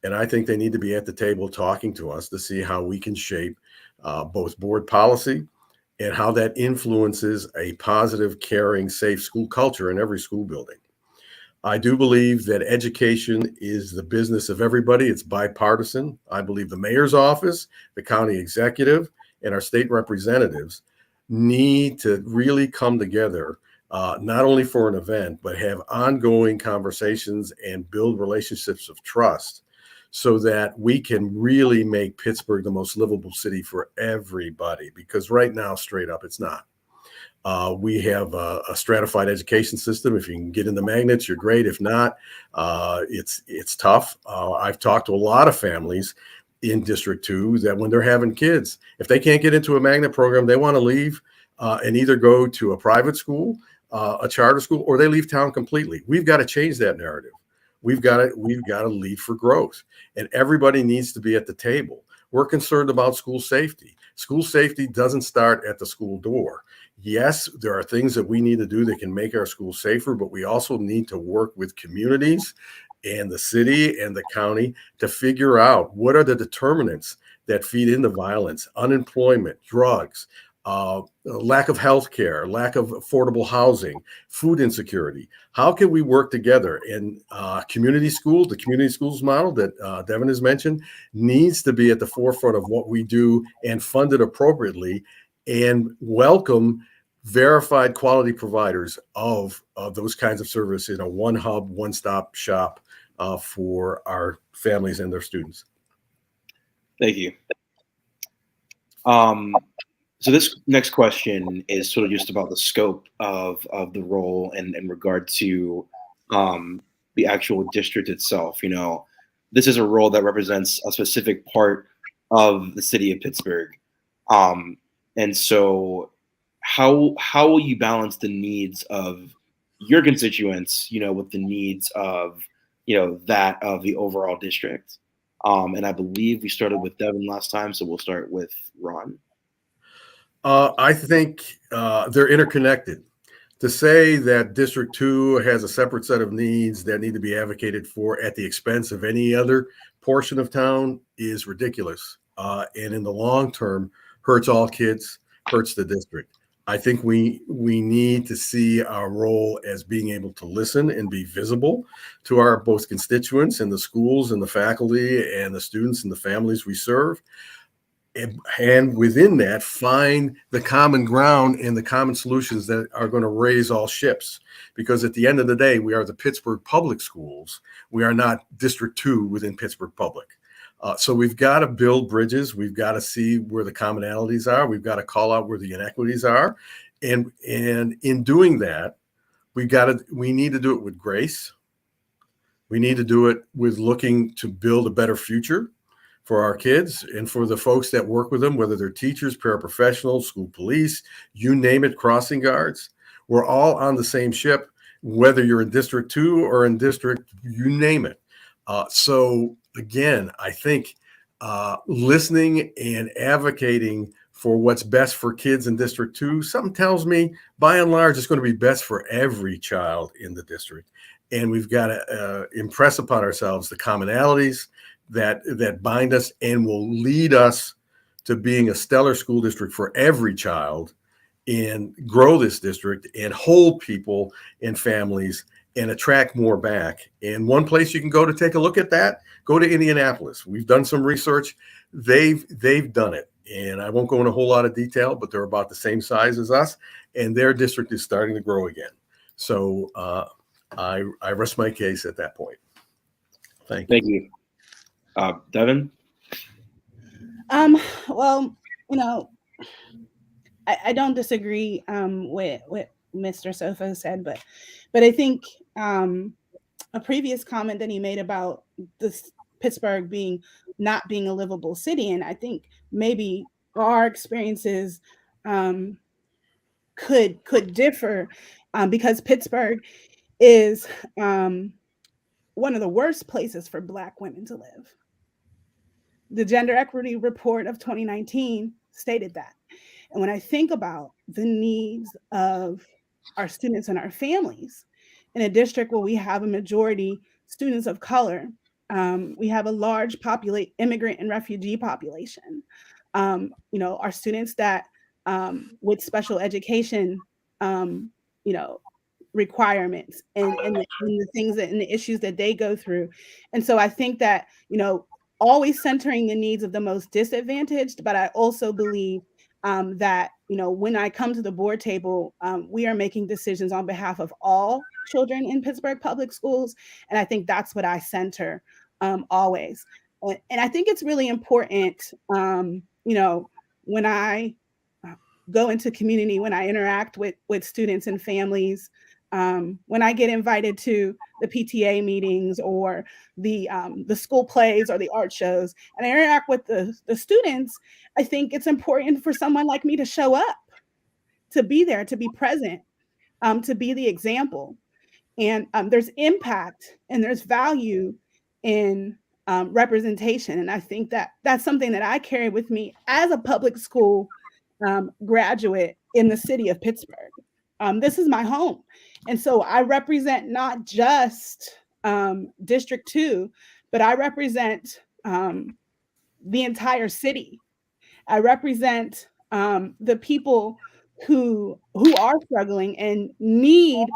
And I think they need to be at the table talking to us to see how we can shape both board policy and how that influences a positive, caring, safe school culture in every school building. I do believe that education is the business of everybody. It's bipartisan. I believe the mayor's office, the county executive, and our state representatives need to really come together, not only for an event, but have ongoing conversations and build relationships of trust so that we can really make Pittsburgh the most livable city for everybody. Because right now, straight up, it's not. We have a stratified education system. If you can get into magnets, you're great. If not, it's tough. I've talked to a lot of families in District 2 that when they're having kids, if they can't get into a magnet program, they want to leave and either go to a private school, a charter school, or they leave town completely. We've got to change that narrative. We've got to lead for growth, and everybody needs to be at the table. We're concerned about school safety. School safety doesn't start at the school door. Yes, there are things that we need to do that can make our schools safer, but we also need to work with communities and the city and the county to figure out what are the determinants that feed into violence, unemployment, drugs, lack of health care, lack of affordable housing, food insecurity. How can we work together? And community schools, the community schools model that Devon has mentioned, needs to be at the forefront of what we do and fund it appropriately and welcome verified quality providers of those kinds of service in a one hub, one-stop shop for our families and their students. Thank you. So this next question is sort of just about the scope of the role and in regard to the actual district itself. This is a role that represents a specific part of the city of Pittsburgh. And so how will you balance the needs of your constituents, with the needs of, that of the overall district? And I believe we started with Devon last time, so we'll start with Ron. I think they're interconnected. To say that District 2 has a separate set of needs that need to be advocated for at the expense of any other portion of town is ridiculous. And in the long term, hurts all kids, hurts the district. I think we need to see our role as being able to listen and be visible to our both constituents and the schools and the faculty and the students and the families we serve. And within that, find the common ground and the common solutions that are going to raise all ships. Because at the end of the day, we are the Pittsburgh Public Schools. We are not District 2 within Pittsburgh Public. So we've got to build bridges. We've got to see where the commonalities are. We've got to call out where the inequities are. And in doing that, we need to do it with grace. We need to do it with looking to build a better future for our kids and for the folks that work with them, whether they're teachers, paraprofessionals, school police, you name it, crossing guards. We're all on the same ship, whether you're in District 2 or in District, you name it. So again, I think listening and advocating for what's best for kids in District 2, something tells me, by and large, it's going to be best for every child in the district. And we've got to impress upon ourselves the commonalities that bind us and will lead us to being a stellar school district for every child, and grow this district and hold people and families and attract more back. And one place you can go to take a look at that, go to Indianapolis. We've done some research. They've done it. And I won't go in a whole lot of detail, but they're about the same size as us, and their district is starting to grow again. So I rest my case at that point. Thank you. Devon? Well, I don't disagree with what Mr. Sofo said, but I think a previous comment that he made about this Pittsburgh not being a livable city, and I think maybe our experiences could differ because Pittsburgh is one of the worst places for Black women to live. The Gender Equity Report of 2019 stated that. And when I think about the needs of our students and our families in a district where we have a majority students of color, we have a large immigrant and refugee population. Our students that with special education, requirements and the things and the issues that they go through. And so I think that, always centering the needs of the most disadvantaged, but I also believe that, when I come to the board table, we are making decisions on behalf of all children in Pittsburgh Public Schools. And I think that's what I center always. And I think it's really important, when I go into community, when I interact with students and families, when I get invited to the PTA meetings or the school plays or the art shows, and I interact with the students, I think it's important for someone like me to show up, to be there, to be present, to be the example. And there's impact and there's value in representation. And I think that that's something that I carry with me as a public school graduate in the city of Pittsburgh. This is my home. And so I represent not just District 2, but I represent the entire city. I represent the people who are struggling and need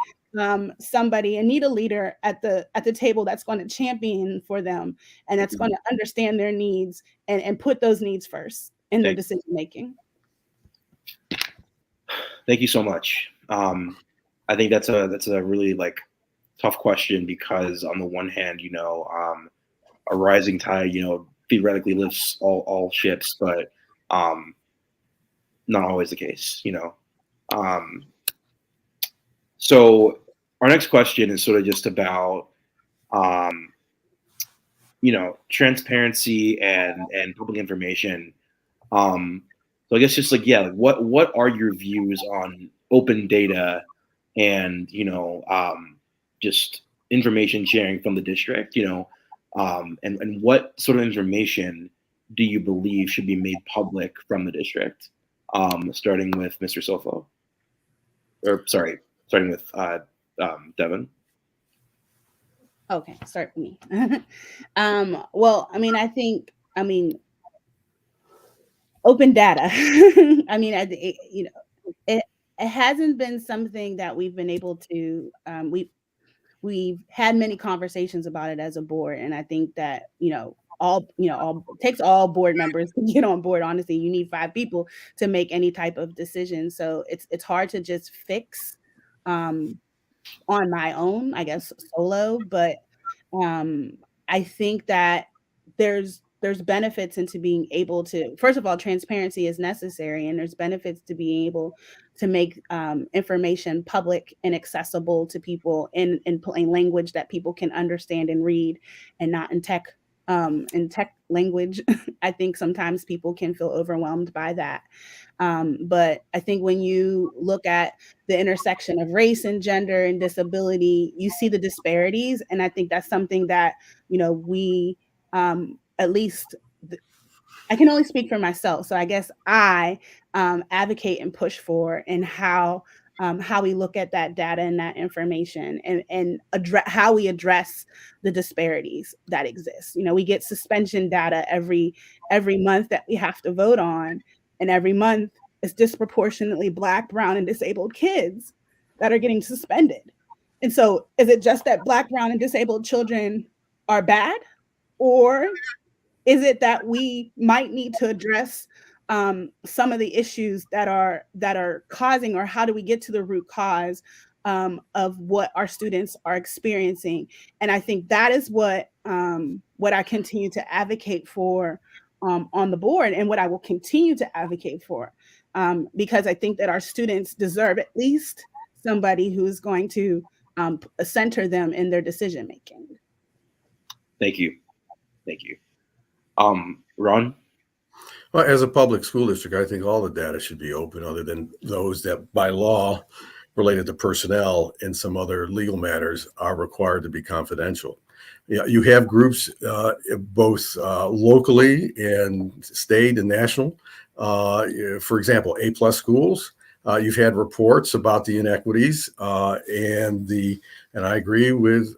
somebody and need a leader at the table that's going to champion for them and that's going to understand their needs and put those needs first in their decision making. Thank you so much. I think that's a really tough question because on the one hand, a rising tide, theoretically lifts all ships, but not always the case, So our next question is sort of just about, transparency and public information. So I guess just what are your views on open data and, just information sharing from the district, and what sort of information do you believe should be made public from the district? Starting with Mr. Sofo. Or sorry, starting with Devon. Okay, start with me. Well, I mean, open data. I mean, it hasn't been something that we've been able to. We've had many conversations about it as a board, and I think that all it takes all board members to get on board. Honestly, you need 5 people to make any type of decision, so it's hard to just fix on my own, I guess, solo. But um, I think that there's benefits into being able to, first of all, transparency is necessary, and there's benefits to being able to make information public and accessible to people in plain language that people can understand and read, and not in tech language. I think sometimes people can feel overwhelmed by that. But I think when you look at the intersection of race and gender and disability, you see the disparities. And I think that's something that, we, at least I can only speak for myself. So I guess I advocate and push for, and how we look at that data and that information, and address how we address the disparities that exist. We get suspension data every month that we have to vote on, and every month it's disproportionately Black, brown, and disabled kids that are getting suspended. And so, is it just that Black, brown, and disabled children are bad, or is it that we might need to address some of the issues that are causing, or how do we get to the root cause of what our students are experiencing? And I think that is what I continue to advocate for on the board, and what I will continue to advocate for, because I think that our students deserve at least somebody who is going to center them in their decision making. Thank you. Ron? Well, as a public school district, I think all the data should be open, other than those that by law related to personnel and some other legal matters are required to be confidential. You have groups both locally and state and national. For example, A+ schools. You've had reports about the inequities, and I agree with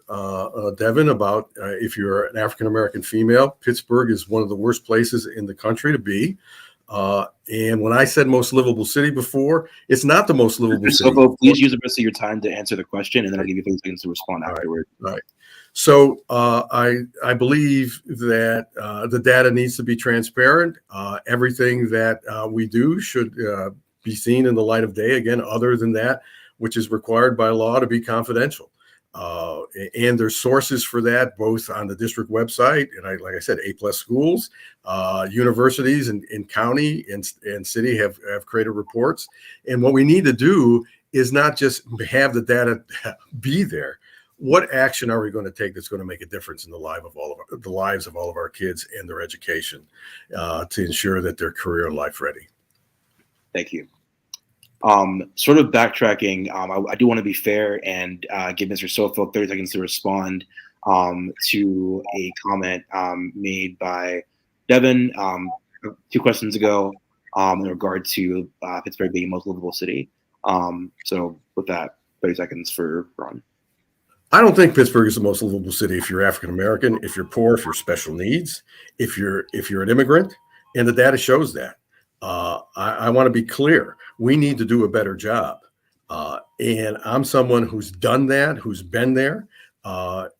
Devon about if you're an African American female, Pittsburgh is one of the worst places in the country to be. And when I said most livable city before, it's not the most livable city. Sofo, please use the rest of your time to answer the question, and then I'll give you 30 seconds to respond afterward. Right. So I believe that the data needs to be transparent. Everything that we do should be seen in the light of day, again, other than that, which is required by law to be confidential. And there's sources for that, both on the district website, and like I said, A+ schools, universities in county and city have created reports. And what we need to do is not just have the data be there. What action are we going to take that's going to make a difference in the lives of all of our kids and their education to ensure that they're career and life ready? Thank you. Sort of backtracking, I do want to be fair and give Mr. Sofo 30 seconds to respond to a comment made by Devon 2 questions ago in regard to Pittsburgh being a most livable city. So with that, 30 seconds for Ron. I don't think Pittsburgh is the most livable city if you're African American, if you're poor, if you're special needs, if you're an immigrant, and the data shows that. I want to be clear. We need to do a better job. And I'm someone who's done that, who's been there.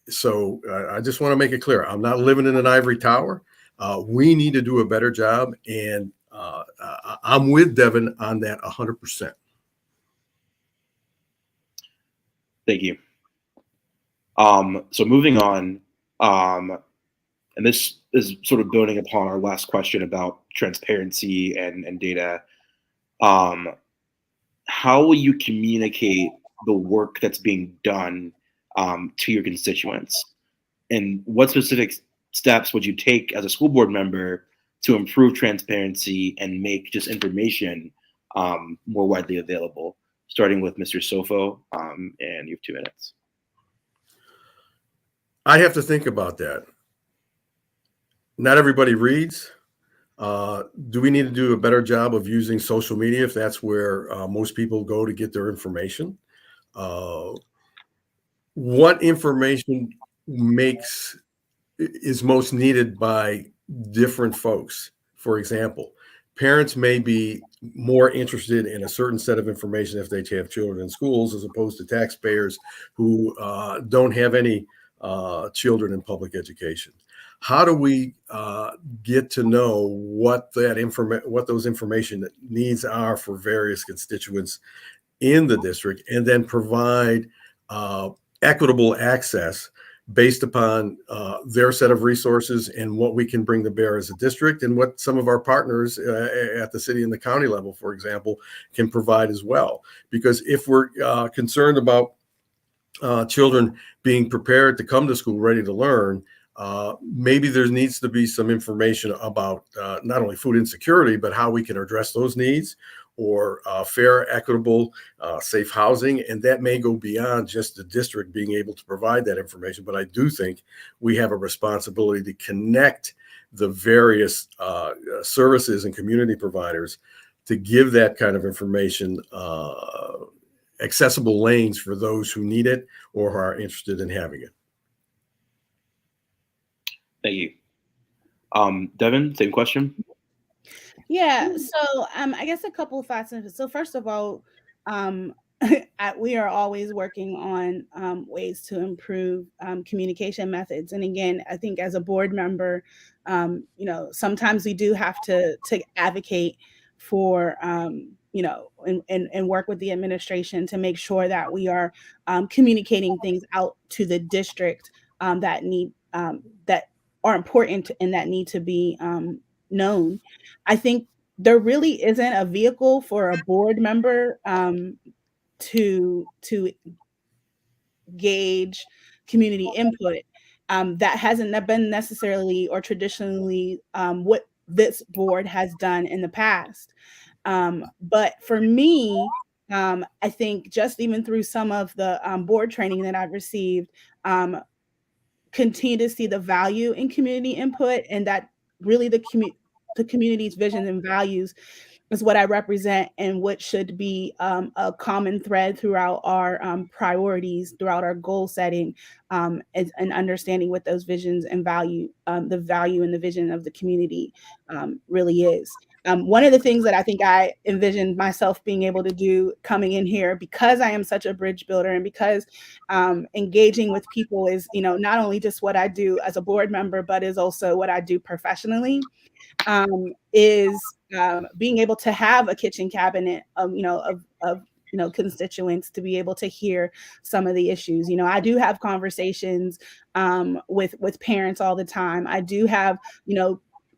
So I just want to make it clear. I'm not living in an ivory tower. We need to do a better job. And I'm with Devon on that 100%. Thank you. So moving on, and this is sort of building upon our last question about transparency and data. How will you communicate the work that's being done to your constituents? And what specific steps would you take as a school board member to improve transparency and make just information more widely available? Starting with Mr. Sofo, and you have 2 minutes. I have to think about that. Not everybody reads. Do we need to do a better job of using social media if that's where most people go to get their information? what information is most needed by different folks. For example, parents may be more interested in a certain set of information if they have children in schools, as opposed to taxpayers who don't have any children in public education. How do we get to know what those information needs are for various constituents in the district, and then provide equitable access based upon their set of resources and what we can bring to bear as a district, and what some of our partners at the city and the county level, for example, can provide as well. Because if we're concerned about children being prepared to come to school ready to learn, maybe there needs to be some information about not only food insecurity, but how we can address those needs, or fair, equitable, safe housing. And that may go beyond just the district being able to provide that information. But I do think we have a responsibility to connect the various services and community providers to give that kind of information accessible lanes for those who need it or who are interested in having it. Thank you. Devon, same question. Yeah, so I guess a couple of thoughts. So first of all, we are always working on ways to improve communication methods. And again, I think as a board member, sometimes we do have to advocate for, and work with the administration to make sure that we are communicating things out to the district that are important and that need to be known. I think there really isn't a vehicle for a board member to gauge community input that hasn't been necessarily or traditionally what this board has done in the past. But for me, I think just even through some of the board training that I've received, continue to see the value in community input, and that really the community's vision and values is what I represent, and what should be a common thread throughout our priorities, throughout our goal setting, and understanding what those visions and the value and the vision of the community really is. One of the things that I think I envisioned myself being able to do coming in here, because I am such a bridge builder, and because engaging with people is, not only just what I do as a board member, but is also what I do professionally, is being able to have a kitchen cabinet of constituents to be able to hear some of the issues. I do have conversations with parents all the time. I do have,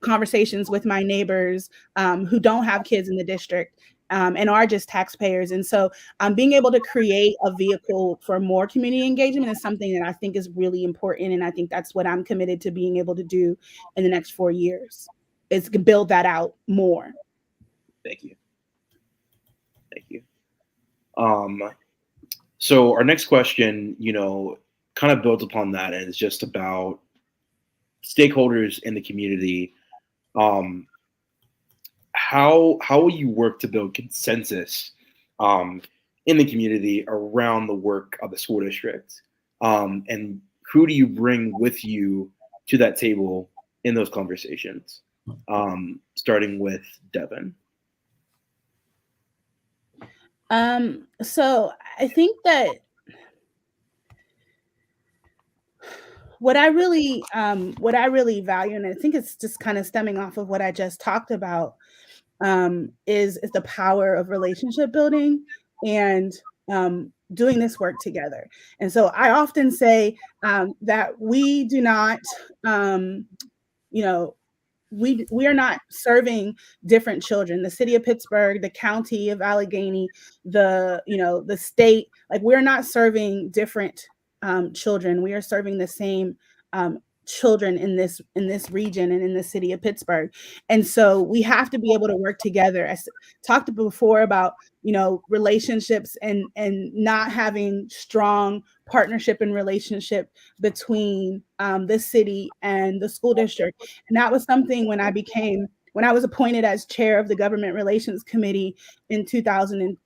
conversations with my neighbors who don't have kids in the district and are just taxpayers. And so being able to create a vehicle for more community engagement is something that I think is really important. And I think that's what I'm committed to being able to do in the next 4 years, is to build that out more. Thank you. Thank you. So our next question, kind of builds upon that, and it's just about stakeholders in the community. How will you work to build consensus in the community around the work of the school district? And who do you bring with you to that table in those conversations? Starting with Devon. So I think that what I really value, and I think it's just kind of stemming off of what I just talked about, is the power of relationship building and doing this work together. And so I often say that we do not, we are not serving different children. The city of Pittsburgh, the county of Allegheny, the state, like, we're not serving different children. We are serving the same children in this region and in the city of Pittsburgh. And so we have to be able to work together. I talked before about, relationships and not having strong partnership and relationship between the city and the school district. And that was something when I was appointed as chair of the Government Relations Committee in 2000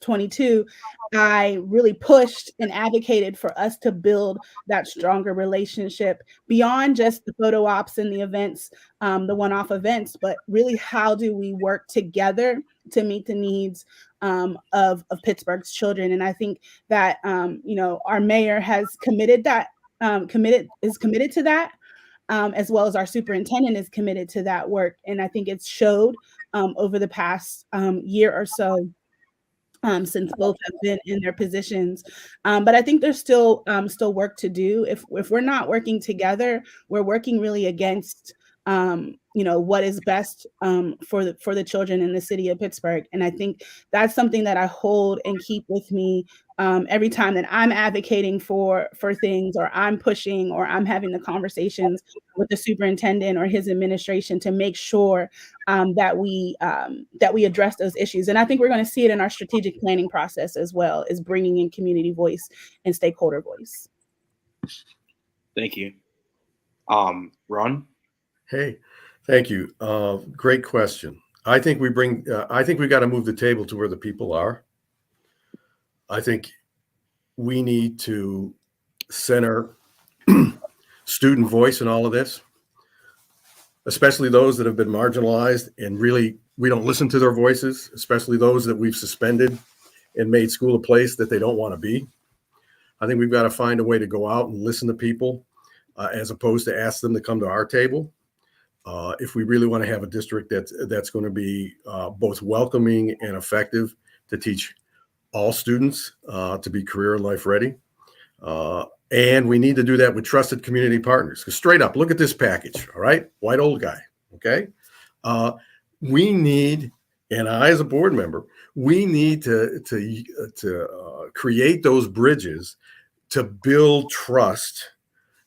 22, I really pushed and advocated for us to build that stronger relationship beyond just the photo ops and the events, the one-off events, but really how do we work together to meet the needs of Pittsburgh's children? And I think that our mayor has committed that, is committed to that, as well as our superintendent is committed to that work. And I think it's showed over the past year or so, since both have been in their positions. But I think there's still work to do. If we're not working together, we're working really against what is best for the children in the city of Pittsburgh. And I think that's something that I hold and keep with me every time that I'm advocating for things, or I'm pushing, or I'm having the conversations with the superintendent or his administration to make sure that we address those issues. And I think we're going to see it in our strategic planning process as well, as bringing in community voice and stakeholder voice. Thank you. Ron? Hey, thank you. Great question. I think we got to move the table to where the people are. I think we need to center student voice in all of this, especially those that have been marginalized, and really we don't listen to their voices, especially those that we've suspended and made school a place that they don't want to be. I think we've got to find a way to go out and listen to people as opposed to ask them to come to our table. If we really want to have a district that's going to be both welcoming and effective to teach all students to be career and life ready. And we need to do that with trusted community partners. Because straight up, look at this package, all right? White old guy, okay? We need, and I as a board member, we need to create those bridges to build trust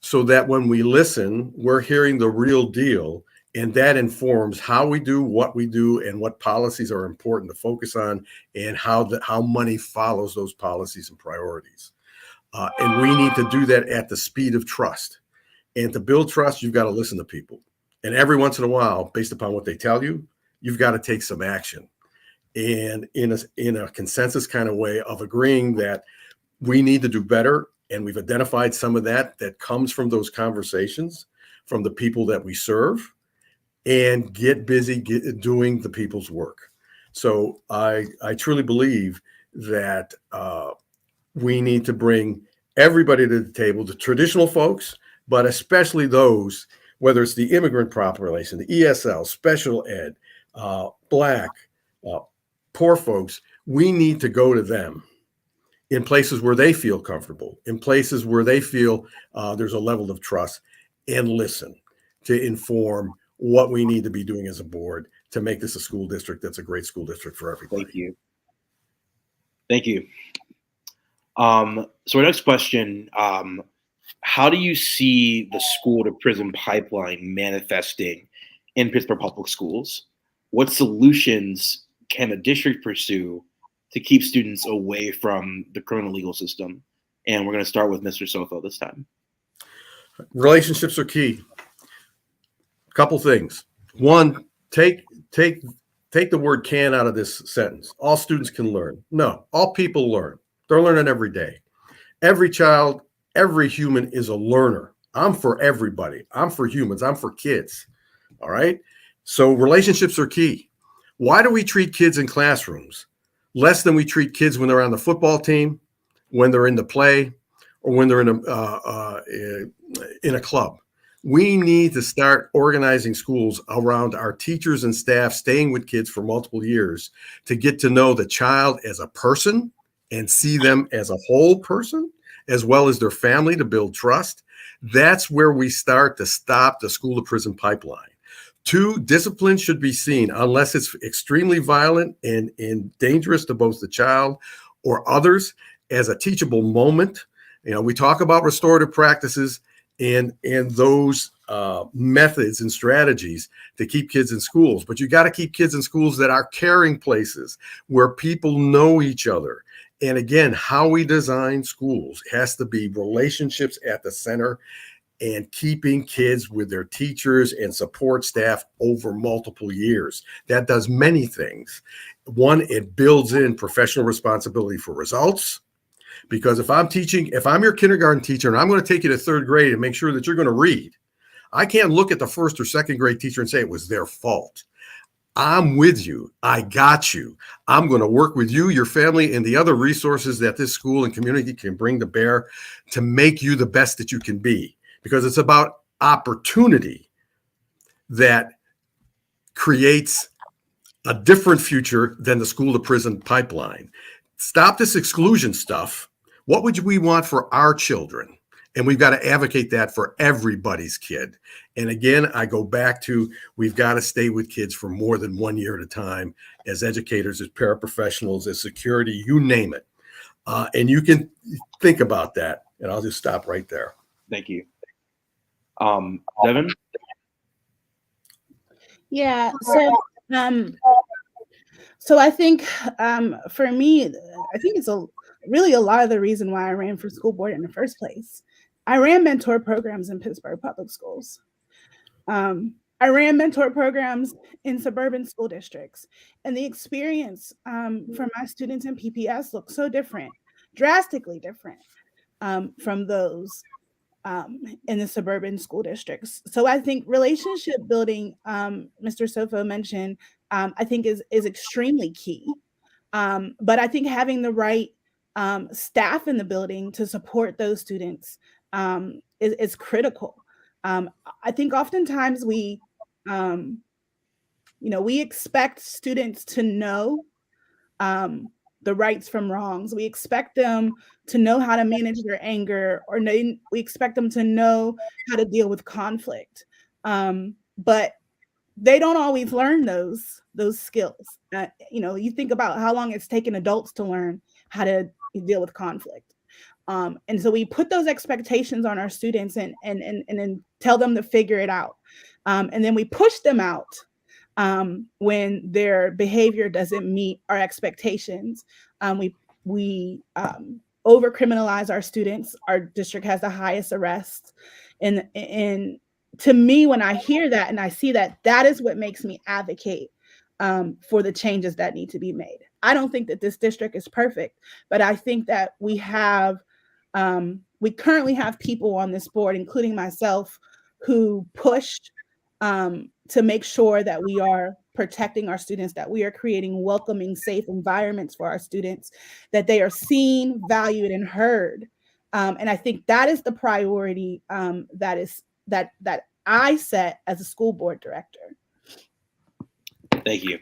so that when we listen, we're hearing the real deal. And that informs how we do what we do and what policies are important to focus on, and how money follows those policies and priorities. And we need to do that at the speed of trust. And to build trust, you've got to listen to people. And every once in a while, based upon what they tell you, you've got to take some action. And in a consensus kind of way of agreeing that we need to do better. And we've identified some of that comes from those conversations, from the people that we serve, and get busy doing the people's work. So I truly believe that we need to bring everybody to the table, the traditional folks, but especially those, whether it's the immigrant population, the ESL, special ed, Black, poor folks. We need to go to them in places where they feel comfortable, in places where they feel there's a level of trust, and listen to inform what we need to be doing as a board to make this a school district that's a great school district for everybody. Thank you. So our next question, how do you see the school to prison pipeline manifesting in Pittsburgh Public Schools? What solutions can a district pursue to keep students away from the criminal legal system? And we're going to start with Mr. Sofo this time. Relationships are key. A couple things. One, take the word "can" out of this sentence. All students can learn. No, all people learn. They're learning every day. Every child, every human is a learner. I'm for everybody. I'm for humans. I'm for kids. All right. So relationships are key. Why do we treat kids in classrooms less than we treat kids when they're on the football team, when they're in the play, or when they're in a club? We need to start organizing schools around our teachers and staff staying with kids for multiple years to get to know the child as a person and see them as a whole person, as well as their family, to build trust. That's where we start to stop the school to prison pipeline. 2, discipline should be seen, unless it's extremely violent and dangerous to both the child or others, as a teachable moment. You know, we talk about restorative practices and those methods and strategies to keep kids in schools. But you got to keep kids in schools that are caring places where people know each other. And again, how we design schools has to be relationships at the center, and keeping kids with their teachers and support staff over multiple years. That does many things. one, it builds in professional responsibility for results. Because if I'm your kindergarten teacher and I'm going to take you to third grade and make sure that you're going to read, I can't look at the first or second grade teacher and say it was their fault. I'm with you. I got you. I'm going to work with you, your family, and the other resources that this school and community can bring to bear to make you the best that you can be. Because it's about opportunity that creates a different future than the school to prison pipeline. Stop this exclusion stuff. What would we want for our children? And we've got to advocate that for everybody's kid. And again, I go back to, we've got to stay with kids for more than 1 year at a time, as educators, as paraprofessionals, as security, you name it. And you can think about that. And I'll just stop right there. Thank you. Devon? Yeah. So I think for me, I think it's really a lot of the reason why I ran for school board in the first place. I ran mentor programs in Pittsburgh public schools. I ran mentor programs in suburban school districts, and the experience for my students in PPS looked so different, drastically different from those in the suburban school districts. So I think relationship building, Mr. Sofo mentioned, I think is extremely key. But I think having the right staff in the building to support those students is critical. I think oftentimes we expect students to know the rights from wrongs. We expect them to know how to manage their anger, or we expect them to know how to deal with conflict. But they don't always learn those skills. You think about how long it's taken adults to learn how to deal with conflict. And so we put those expectations on our students and then tell them to figure it out. And then we push them out when their behavior doesn't meet our expectations. We over criminalize our students. Our district has the highest arrests. And to me, when I hear that and I see that, that is what makes me advocate for the changes that need to be made. I don't think that this district is perfect, but I think that we currently have people on this board, including myself, who push to make sure that we are protecting our students, that we are creating welcoming, safe environments for our students, that they are seen, valued, and heard. And I think that is the priority that I set as a school board director. Thank you.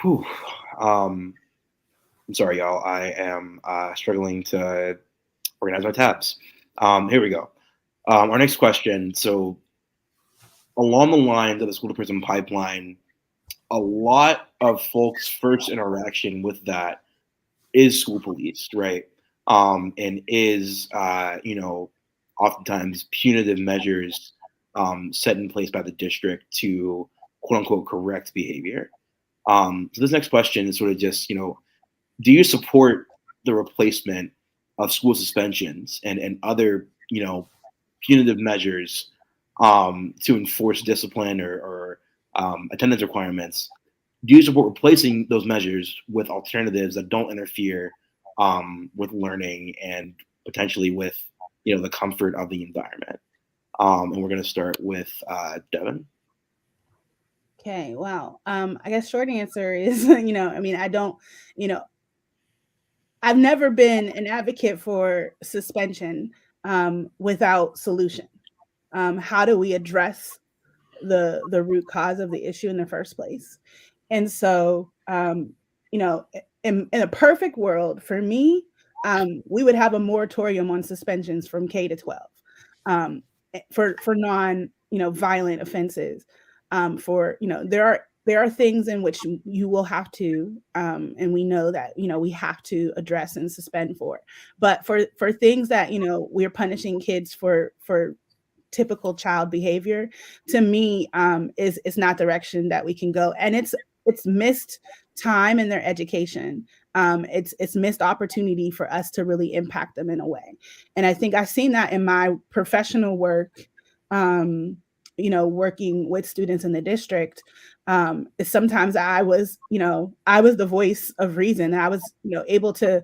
Whew. I'm sorry, y'all. I am struggling to organize my tabs. Here we go. Our next question. So, along the lines of the school to prison pipeline, a lot of folks' first interaction with that is school police, right? And is oftentimes punitive measures set in place by the district to quote unquote correct behavior. So this next question is sort of just, do you support the replacement of school suspensions and other, punitive measures to enforce discipline or attendance requirements? Do you support replacing those measures with alternatives that don't interfere with learning and potentially with, the comfort of the environment? And we're going to start with Devon. Okay, wow. I guess short answer is, I've never been an advocate for suspension without solution. How do we address the root cause of the issue in the first place? And so, in a perfect world for me, we would have a moratorium on suspensions from K to 12 for non, violent offenses. There are things in which you will have to, and we know that, we have to address and suspend for. But for things that, we're punishing kids for typical child behavior, to me, is not direction that we can go. And it's missed time in their education. It's missed opportunity for us to really impact them in a way. And I think I've seen that in my professional work, working with students in the district, sometimes I was the voice of reason. I was, able to,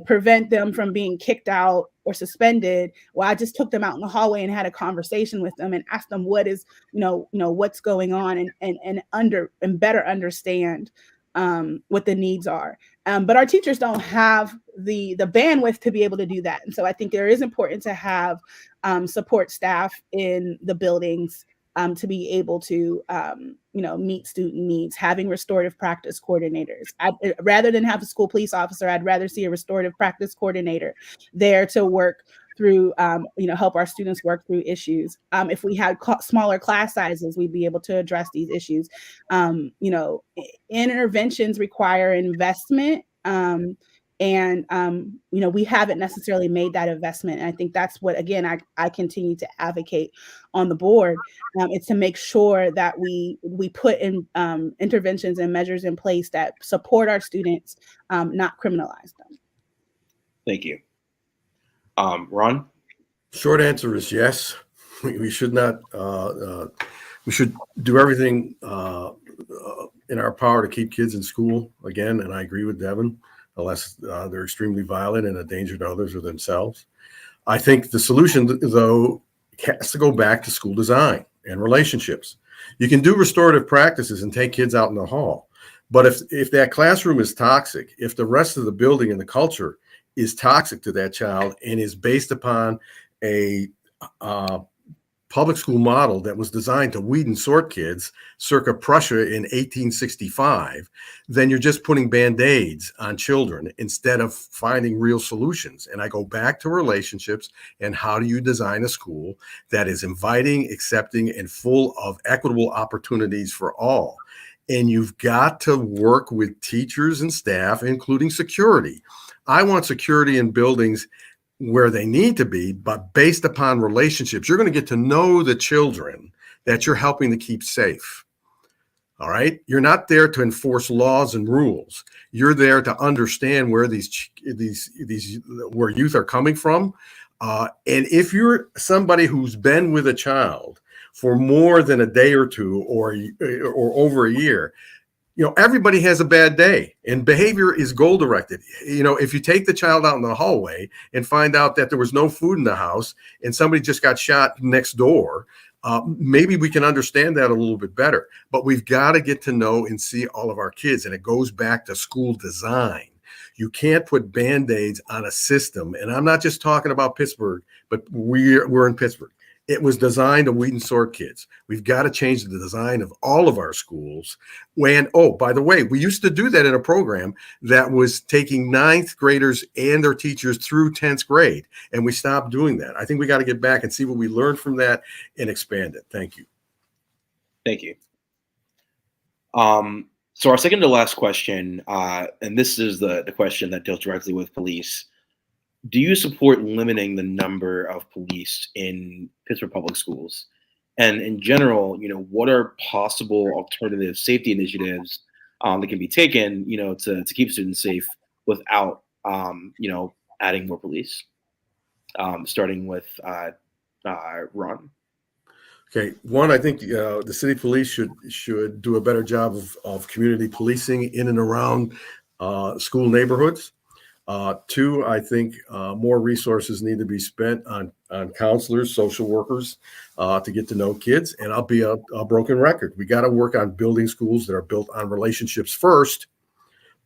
prevent them from being kicked out or suspended. Well, I just took them out in the hallway and had a conversation with them and asked them what is, what's going on, and better understand what the needs are. But our teachers don't have the bandwidth to be able to do that. And so I think there is important to have support staff in the buildings to be able to, meet student needs, having restorative practice coordinators. Rather than have a school police officer, I'd rather see a restorative practice coordinator there to work through, help our students work through issues. If we had smaller class sizes, we'd be able to address these issues. Interventions require investment. We haven't necessarily made that investment. And I think that's what, again, I continue to advocate on the board. It's to make sure that we put in interventions and measures in place that support our students, not criminalize them. Thank you. Ron? Short answer is yes. We should not. We should do everything in our power to keep kids in school again. And I agree with Devon, unless they're extremely violent and a danger to others or themselves. I think the solution, though, has to go back to school design and relationships. You can do restorative practices and take kids out in the hall, but if that classroom is toxic, if the rest of the building and the culture is toxic to that child and is based upon a public school model that was designed to weed and sort kids circa Prussia in 1865, then you're just putting Band-Aids on children instead of finding real solutions. And I go back to relationships and how do you design a school that is inviting, accepting, and full of equitable opportunities for all. And you've got to work with teachers and staff, including security. I want security in buildings where they need to be, but based upon relationships. You're going to get to know the children that you're helping to keep safe. All right. You're not there to enforce laws and rules. You're there to understand where where youth are coming from. And if you're somebody who's been with a child for more than a day or two or over a year, everybody has a bad day, and behavior is goal directed. If you take the child out in the hallway and find out that there was no food in the house and somebody just got shot next door, maybe we can understand that a little bit better. But we've got to get to know and see all of our kids. And it goes back to school design. You can't put Band-Aids on a system. And I'm not just talking about Pittsburgh, but we're in Pittsburgh. It was designed to weed and sort kids. We've got to change the design of all of our schools. By the way, we used to do that in a program that was taking 9th graders and their teachers through 10th grade. And we stopped doing that. I think we got to get back and see what we learned from that and expand it. Thank you. Thank you. So our second to last question, and this is the question that deals directly with police. Do you support limiting the number of police in Pittsburgh public schools? And in general, what are possible alternative safety initiatives that can be taken, to keep students safe without, adding more police? Starting with Ron. Okay. One, I think the city police should do a better job of community policing in and around school neighborhoods. 2, I think more resources need to be spent on counselors, social workers to get to know kids. And I'll be a broken record. We got to work on building schools that are built on relationships first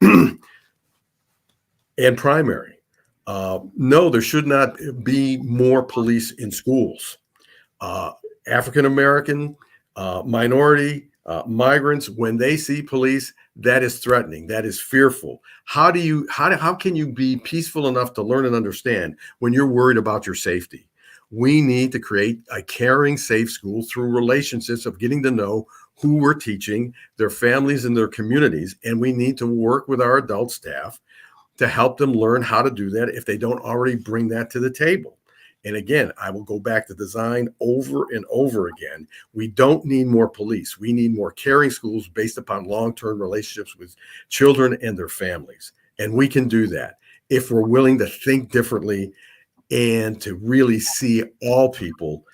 and primary. No, there should not be more police in schools. African-American, minority, migrants, when they see police, that is threatening. That is fearful. How can you be peaceful enough to learn and understand when you're worried about your safety? We need to create a caring, safe school through relationships of getting to know who we're teaching, their families and their communities. And we need to work with our adult staff to help them learn how to do that if they don't already bring that to the table. And again, I will go back to design over and over again. We don't need more police. We need more caring schools based upon long-term relationships with children and their families. And we can do that if we're willing to think differently and to really see all people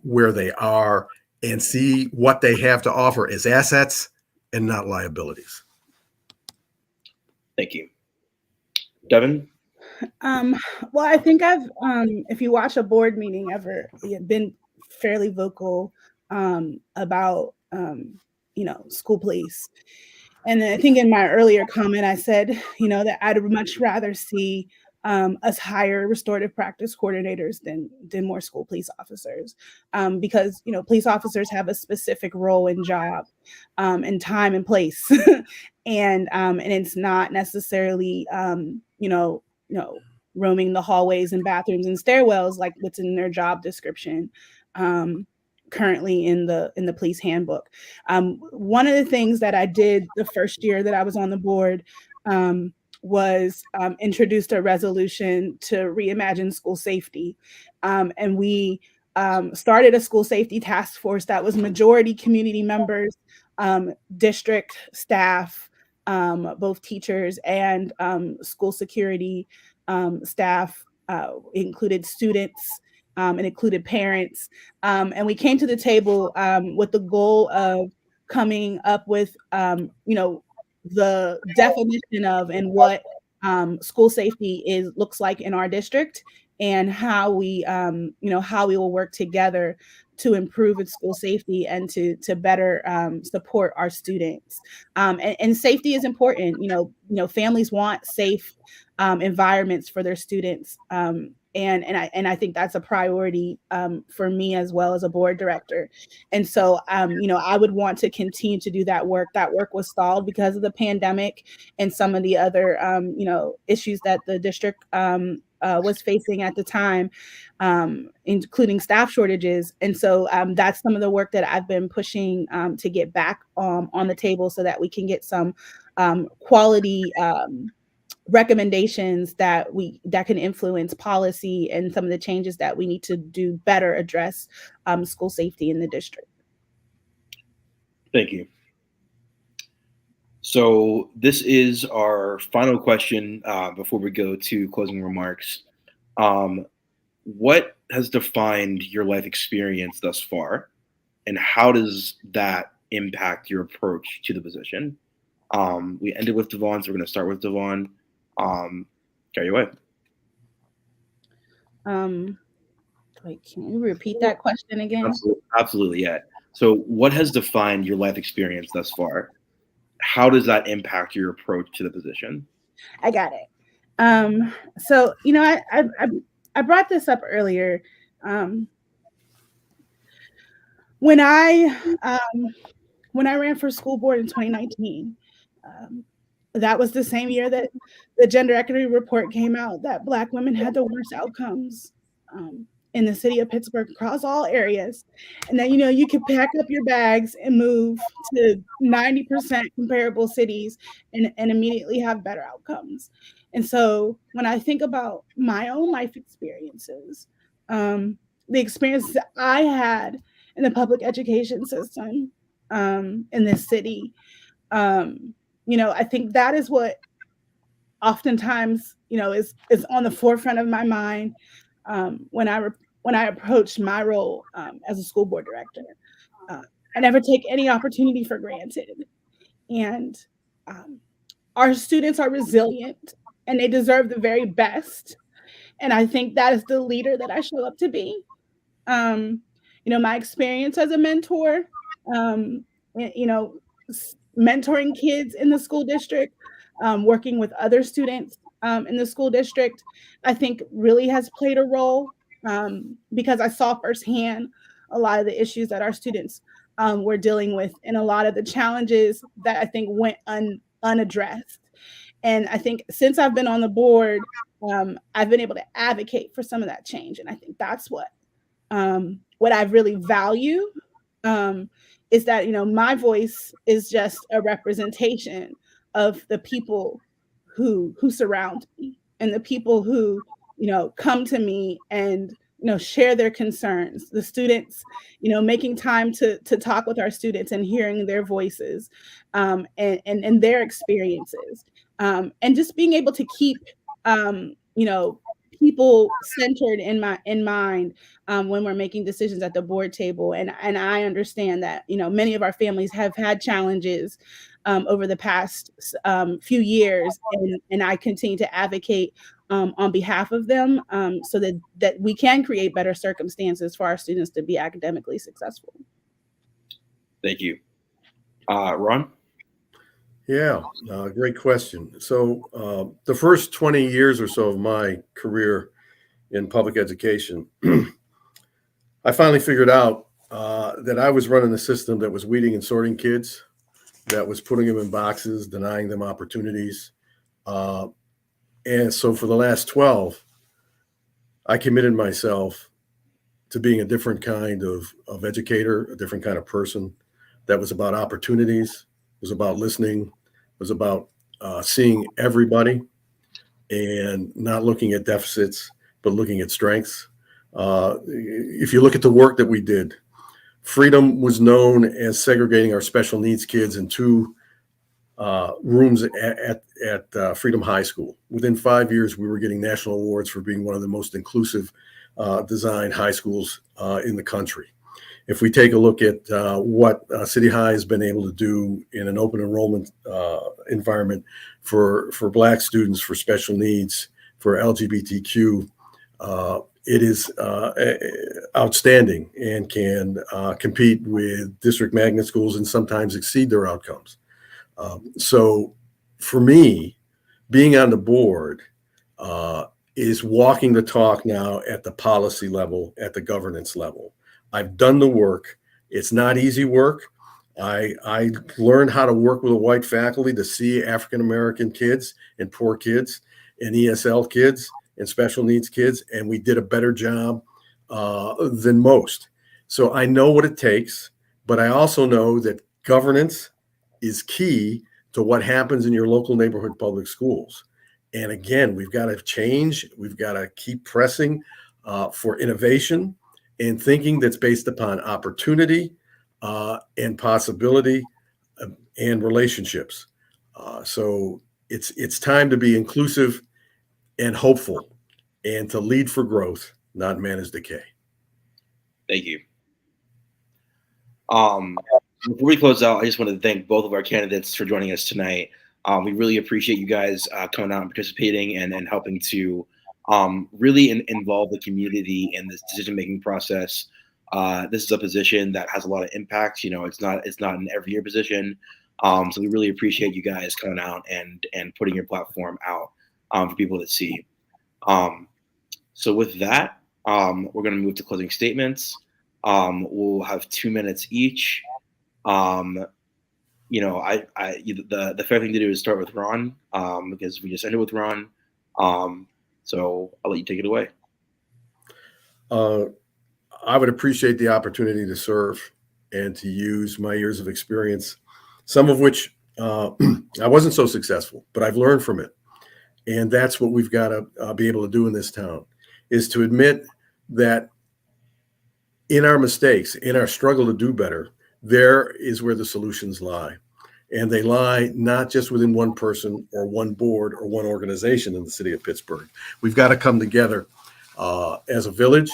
where they are and see what they have to offer as assets and not liabilities. Thank you. Devon? Well, I think I've, if you watch a board meeting ever, been fairly vocal about, school police. And I think in my earlier comment, I said, that I'd much rather see us hire restorative practice coordinators than more school police officers, because police officers have a specific role and job, and time and place, and it's not necessarily roaming the hallways and bathrooms and stairwells like what's in their job description. Currently in the police handbook. One of the things that I did the first year that I was on the board was introduced a resolution to reimagine school safety. And we started a school safety task force that was majority community members, district staff, both teachers and school security staff, included students, and included parents. And we came to the table with the goal of coming up with, the definition of and what school safety looks like in our district, and how we will work together to improve its school safety and to better support our students. And safety is important. Families want safe environments for their students. And I think that's a priority for me as well as a board director. And so, I would want to continue to do that work. That work was stalled because of the pandemic and some of the other, issues that the district was facing at the time, including staff shortages. And so that's some of the work that I've been pushing to get back on the table so that we can get some quality recommendations that can influence policy and some of the changes that we need to do better address school safety in the district. Thank you. So this is our final question before we go to closing remarks. What has defined your life experience thus far, and how does that impact your approach to the position? We ended with Devon, so we're going to start with Devon. Carry away. Wait, can you repeat that question again? Absolutely, yeah. So what has defined your life experience thus far? How does that impact your approach to the position? I got it. So, I brought this up earlier. When I ran for school board in 2019, that was the same year that the gender equity report came out, that Black women had the worst outcomes in the city of Pittsburgh across all areas. And then, you could pack up your bags and move to 90% comparable cities and immediately have better outcomes. And so when I think about my own life experiences, the experiences that I had in the public education system in this city, I think that is what oftentimes, is on the forefront of my mind when I approach my role as a school board director. I never take any opportunity for granted, and our students are resilient and they deserve the very best. And I think that is the leader that I show up to be. My experience as a mentor, mentoring kids in the school district, working with other students in the school district, I think really has played a role, because I saw firsthand a lot of the issues that our students were dealing with, and a lot of the challenges that I think went unaddressed. And I think since I've been on the board, I've been able to advocate for some of that change. And I think that's what I really value, is that, my voice is just a representation of the people who surround me, and the people who, come to me and, share their concerns. The students, making time to talk with our students and hearing their voices, and their experiences, and just being able to keep, people centered in mind when we're making decisions at the board table. And I understand that, you know, many of our families have had challenges over the past few years, and I continue to advocate on behalf of them, so that we can create better circumstances for our students to be academically successful. Thank you. Ron? Yeah, great question. So the first 20 years or so of my career in public education, I finally figured out that I was running a system that was weeding and sorting kids, that was putting them in boxes, denying them opportunities. And so for the last 12, I committed myself to being a different kind of educator, a different kind of person that was about opportunities, was about listening, was about seeing everybody and not looking at deficits, but looking at strengths. If you look at the work that we did, Freedom was known as segregating our special needs kids in two rooms at Freedom High School. Within 5 years, we were getting national awards for being one of the most inclusive design high schools in the country. If we take a look at what City High has been able to do in an open enrollment environment for Black students, for special needs, for LGBTQ, it is outstanding and can compete with district magnet schools and sometimes exceed their outcomes. So for me, being on the board is walking the talk now at the policy level, at the governance level. I've done the work. It's not easy work. I learned how to work with a white faculty to see African-American kids and poor kids and ESL kids and special needs kids, and we did a better job than most. So I know what it takes, but I also know that governance is key to what happens in your local neighborhood public schools. And again, we've got to change. We've got to keep pressing for innovation and thinking that's based upon opportunity and possibility and relationships. So it's time to be inclusive and hopeful and to lead for growth, not manage decay. Thank you. Before we close out, I just want to thank both of our candidates for joining us tonight. We really appreciate you guys coming out and participating and helping to really involve the community in this decision-making process. This is a position that has a lot of impact. You know, it's not an every year position. So we really appreciate you guys coming out and putting your platform out for people to see. So with that, we're going to move to closing statements. We'll have 2 minutes each. You know, the fair thing to do is start with Ron, because we just ended with Ron. So I'll let you take it away. I would appreciate the opportunity to serve and to use my years of experience, some of which I wasn't so successful, but I've learned from it. And that's what we've got to be able to do in this town, is to admit that in our mistakes, in our struggle to do better, there is where the solutions lie. And they lie not just within one person or one board or one organization in the city of Pittsburgh. We've got to come together as a village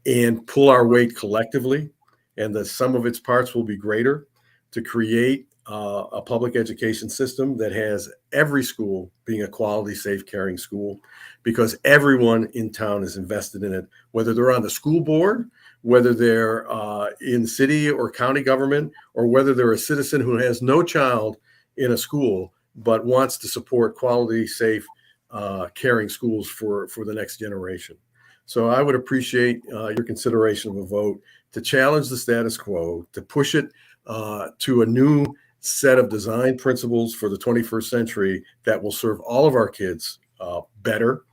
and pull our weight collectively, and the sum of its parts will be greater, to create a public education system that has every school being a quality, safe, caring school, because everyone in town is invested in it, whether they're on the school board, whether they're in city or county government, or whether they're a citizen who has no child in a school but wants to support quality, safe, caring schools for the next generation. So I would appreciate your consideration of a vote to challenge the status quo, to push it to a new set of design principles for the 21st century that will serve all of our kids better,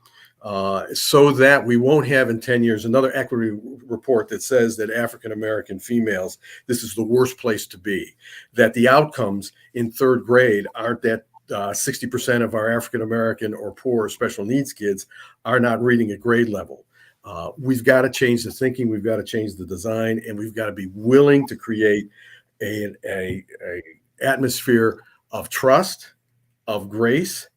so that we won't have in 10 years another equity report that says that African-American females, this is the worst place to be, that the outcomes in third grade aren't that 60% of our African-American or poor special needs kids are not reading at grade level. We've got to change the thinking, we've got to change the design, and we've got to be willing to create a atmosphere of trust, of grace,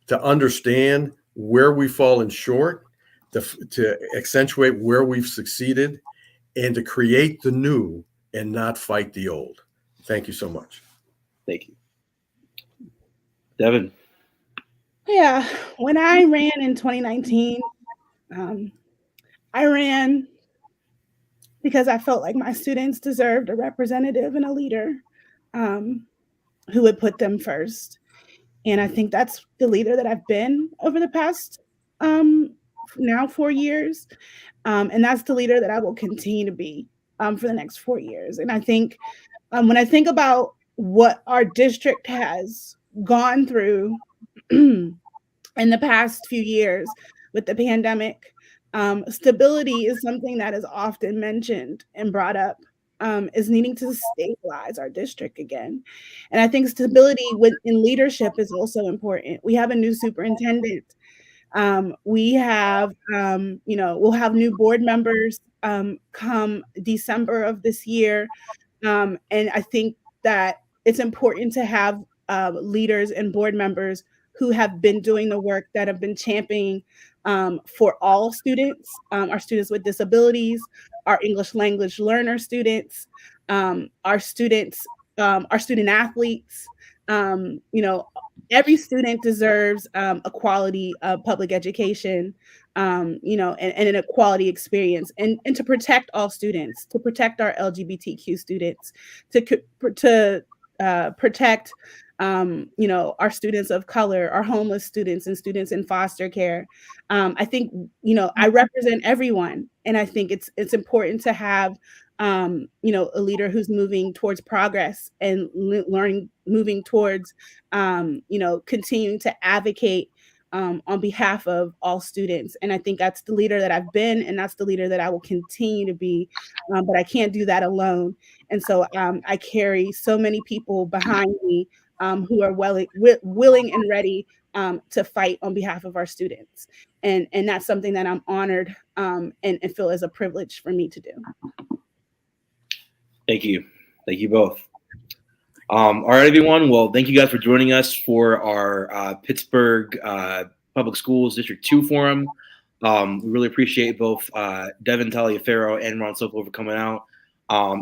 to understand where we've fallen short, to accentuate where we've succeeded, and to create the new and not fight the old. Thank you so much. Thank you. Devon. Yeah, when I ran in 2019, I ran because I felt like my students deserved a representative and a leader who would put them first. And I think that's the leader that I've been over the past now 4 years. And that's the leader that I will continue to be for the next 4 years. And I think when I think about what our district has gone through in the past few years with the pandemic, stability is something that is often mentioned and brought up is needing to stabilize our district again. And I think stability in leadership is also important. We have a new superintendent. We have, we'll have new board members come December of this year. And I think that it's important to have leaders and board members who have been doing the work, that have been championing for all students, our students with disabilities, our English language learner students, our students, our student athletes. Every student deserves a quality of public education, and an equality experience, and to protect all students, to protect our LGBTQ students, to protect our students of color, our homeless students, and students in foster care. I think, I represent everyone. And I think it's important to have, a leader who's moving towards progress and moving towards, continuing to advocate on behalf of all students. And I think that's the leader that I've been, and that's the leader that I will continue to be. But I can't do that alone. And so I carry so many people behind me who are willing and ready to fight on behalf of our students. And that's something that I'm honored and feel is a privilege for me to do. Thank you. Thank you both. All right, everyone. Well, thank you guys for joining us for our Pittsburgh Public Schools District 2 Forum. We really appreciate both Devon Taliaferro and Ron Sofo for coming out.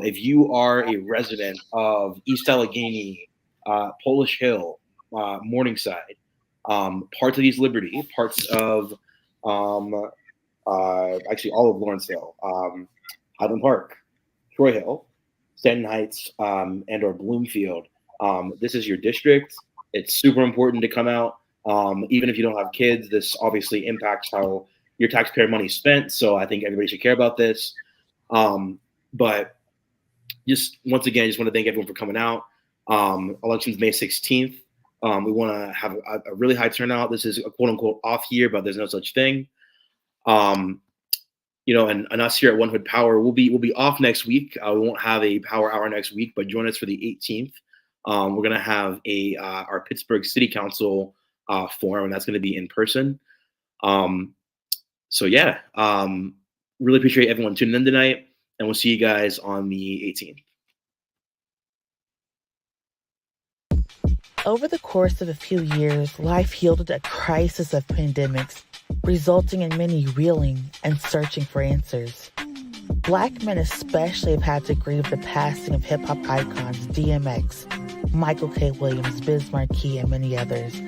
If you are a resident of East Allegheny, Polish Hill, Morningside, parts of East Liberty, parts of actually all of Lawrenceville, Highland Park, Troy Hill, Stanton Heights, and or Bloomfield, this is your district. It's super important to come out. Even if you don't have kids, this obviously impacts how your taxpayer money is spent. So I think everybody should care about this. But just once again, I just want to thank everyone for coming out. Elections May 16th. We want to have a really high turnout. This is a quote unquote off year, but there's no such thing. And us here at One Hood Power, we'll be off next week. We won't have a power hour next week, but join us for the 18th. We're gonna have our Pittsburgh City Council forum, and that's gonna be in person. Really appreciate everyone tuning in tonight, and we'll see you guys on the 18th. Over the course of a few years, life yielded a crisis of pandemics, resulting in many reeling and searching for answers. Black men especially have had to grieve the passing of hip-hop icons DMX, Michael K. Williams, Biz Markie, and many others.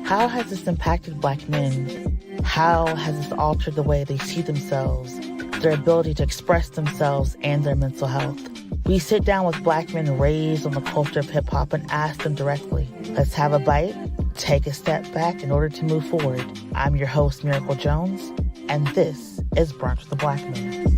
How has this impacted Black men? How has this altered the way they see themselves, their ability to express themselves, and their mental health? We sit down with Black men raised on the culture of hip-hop and ask them directly, let's have a bite, take a step back in order to move forward. I'm your host, Miracle Jones, and this is Brunch with the Black Man.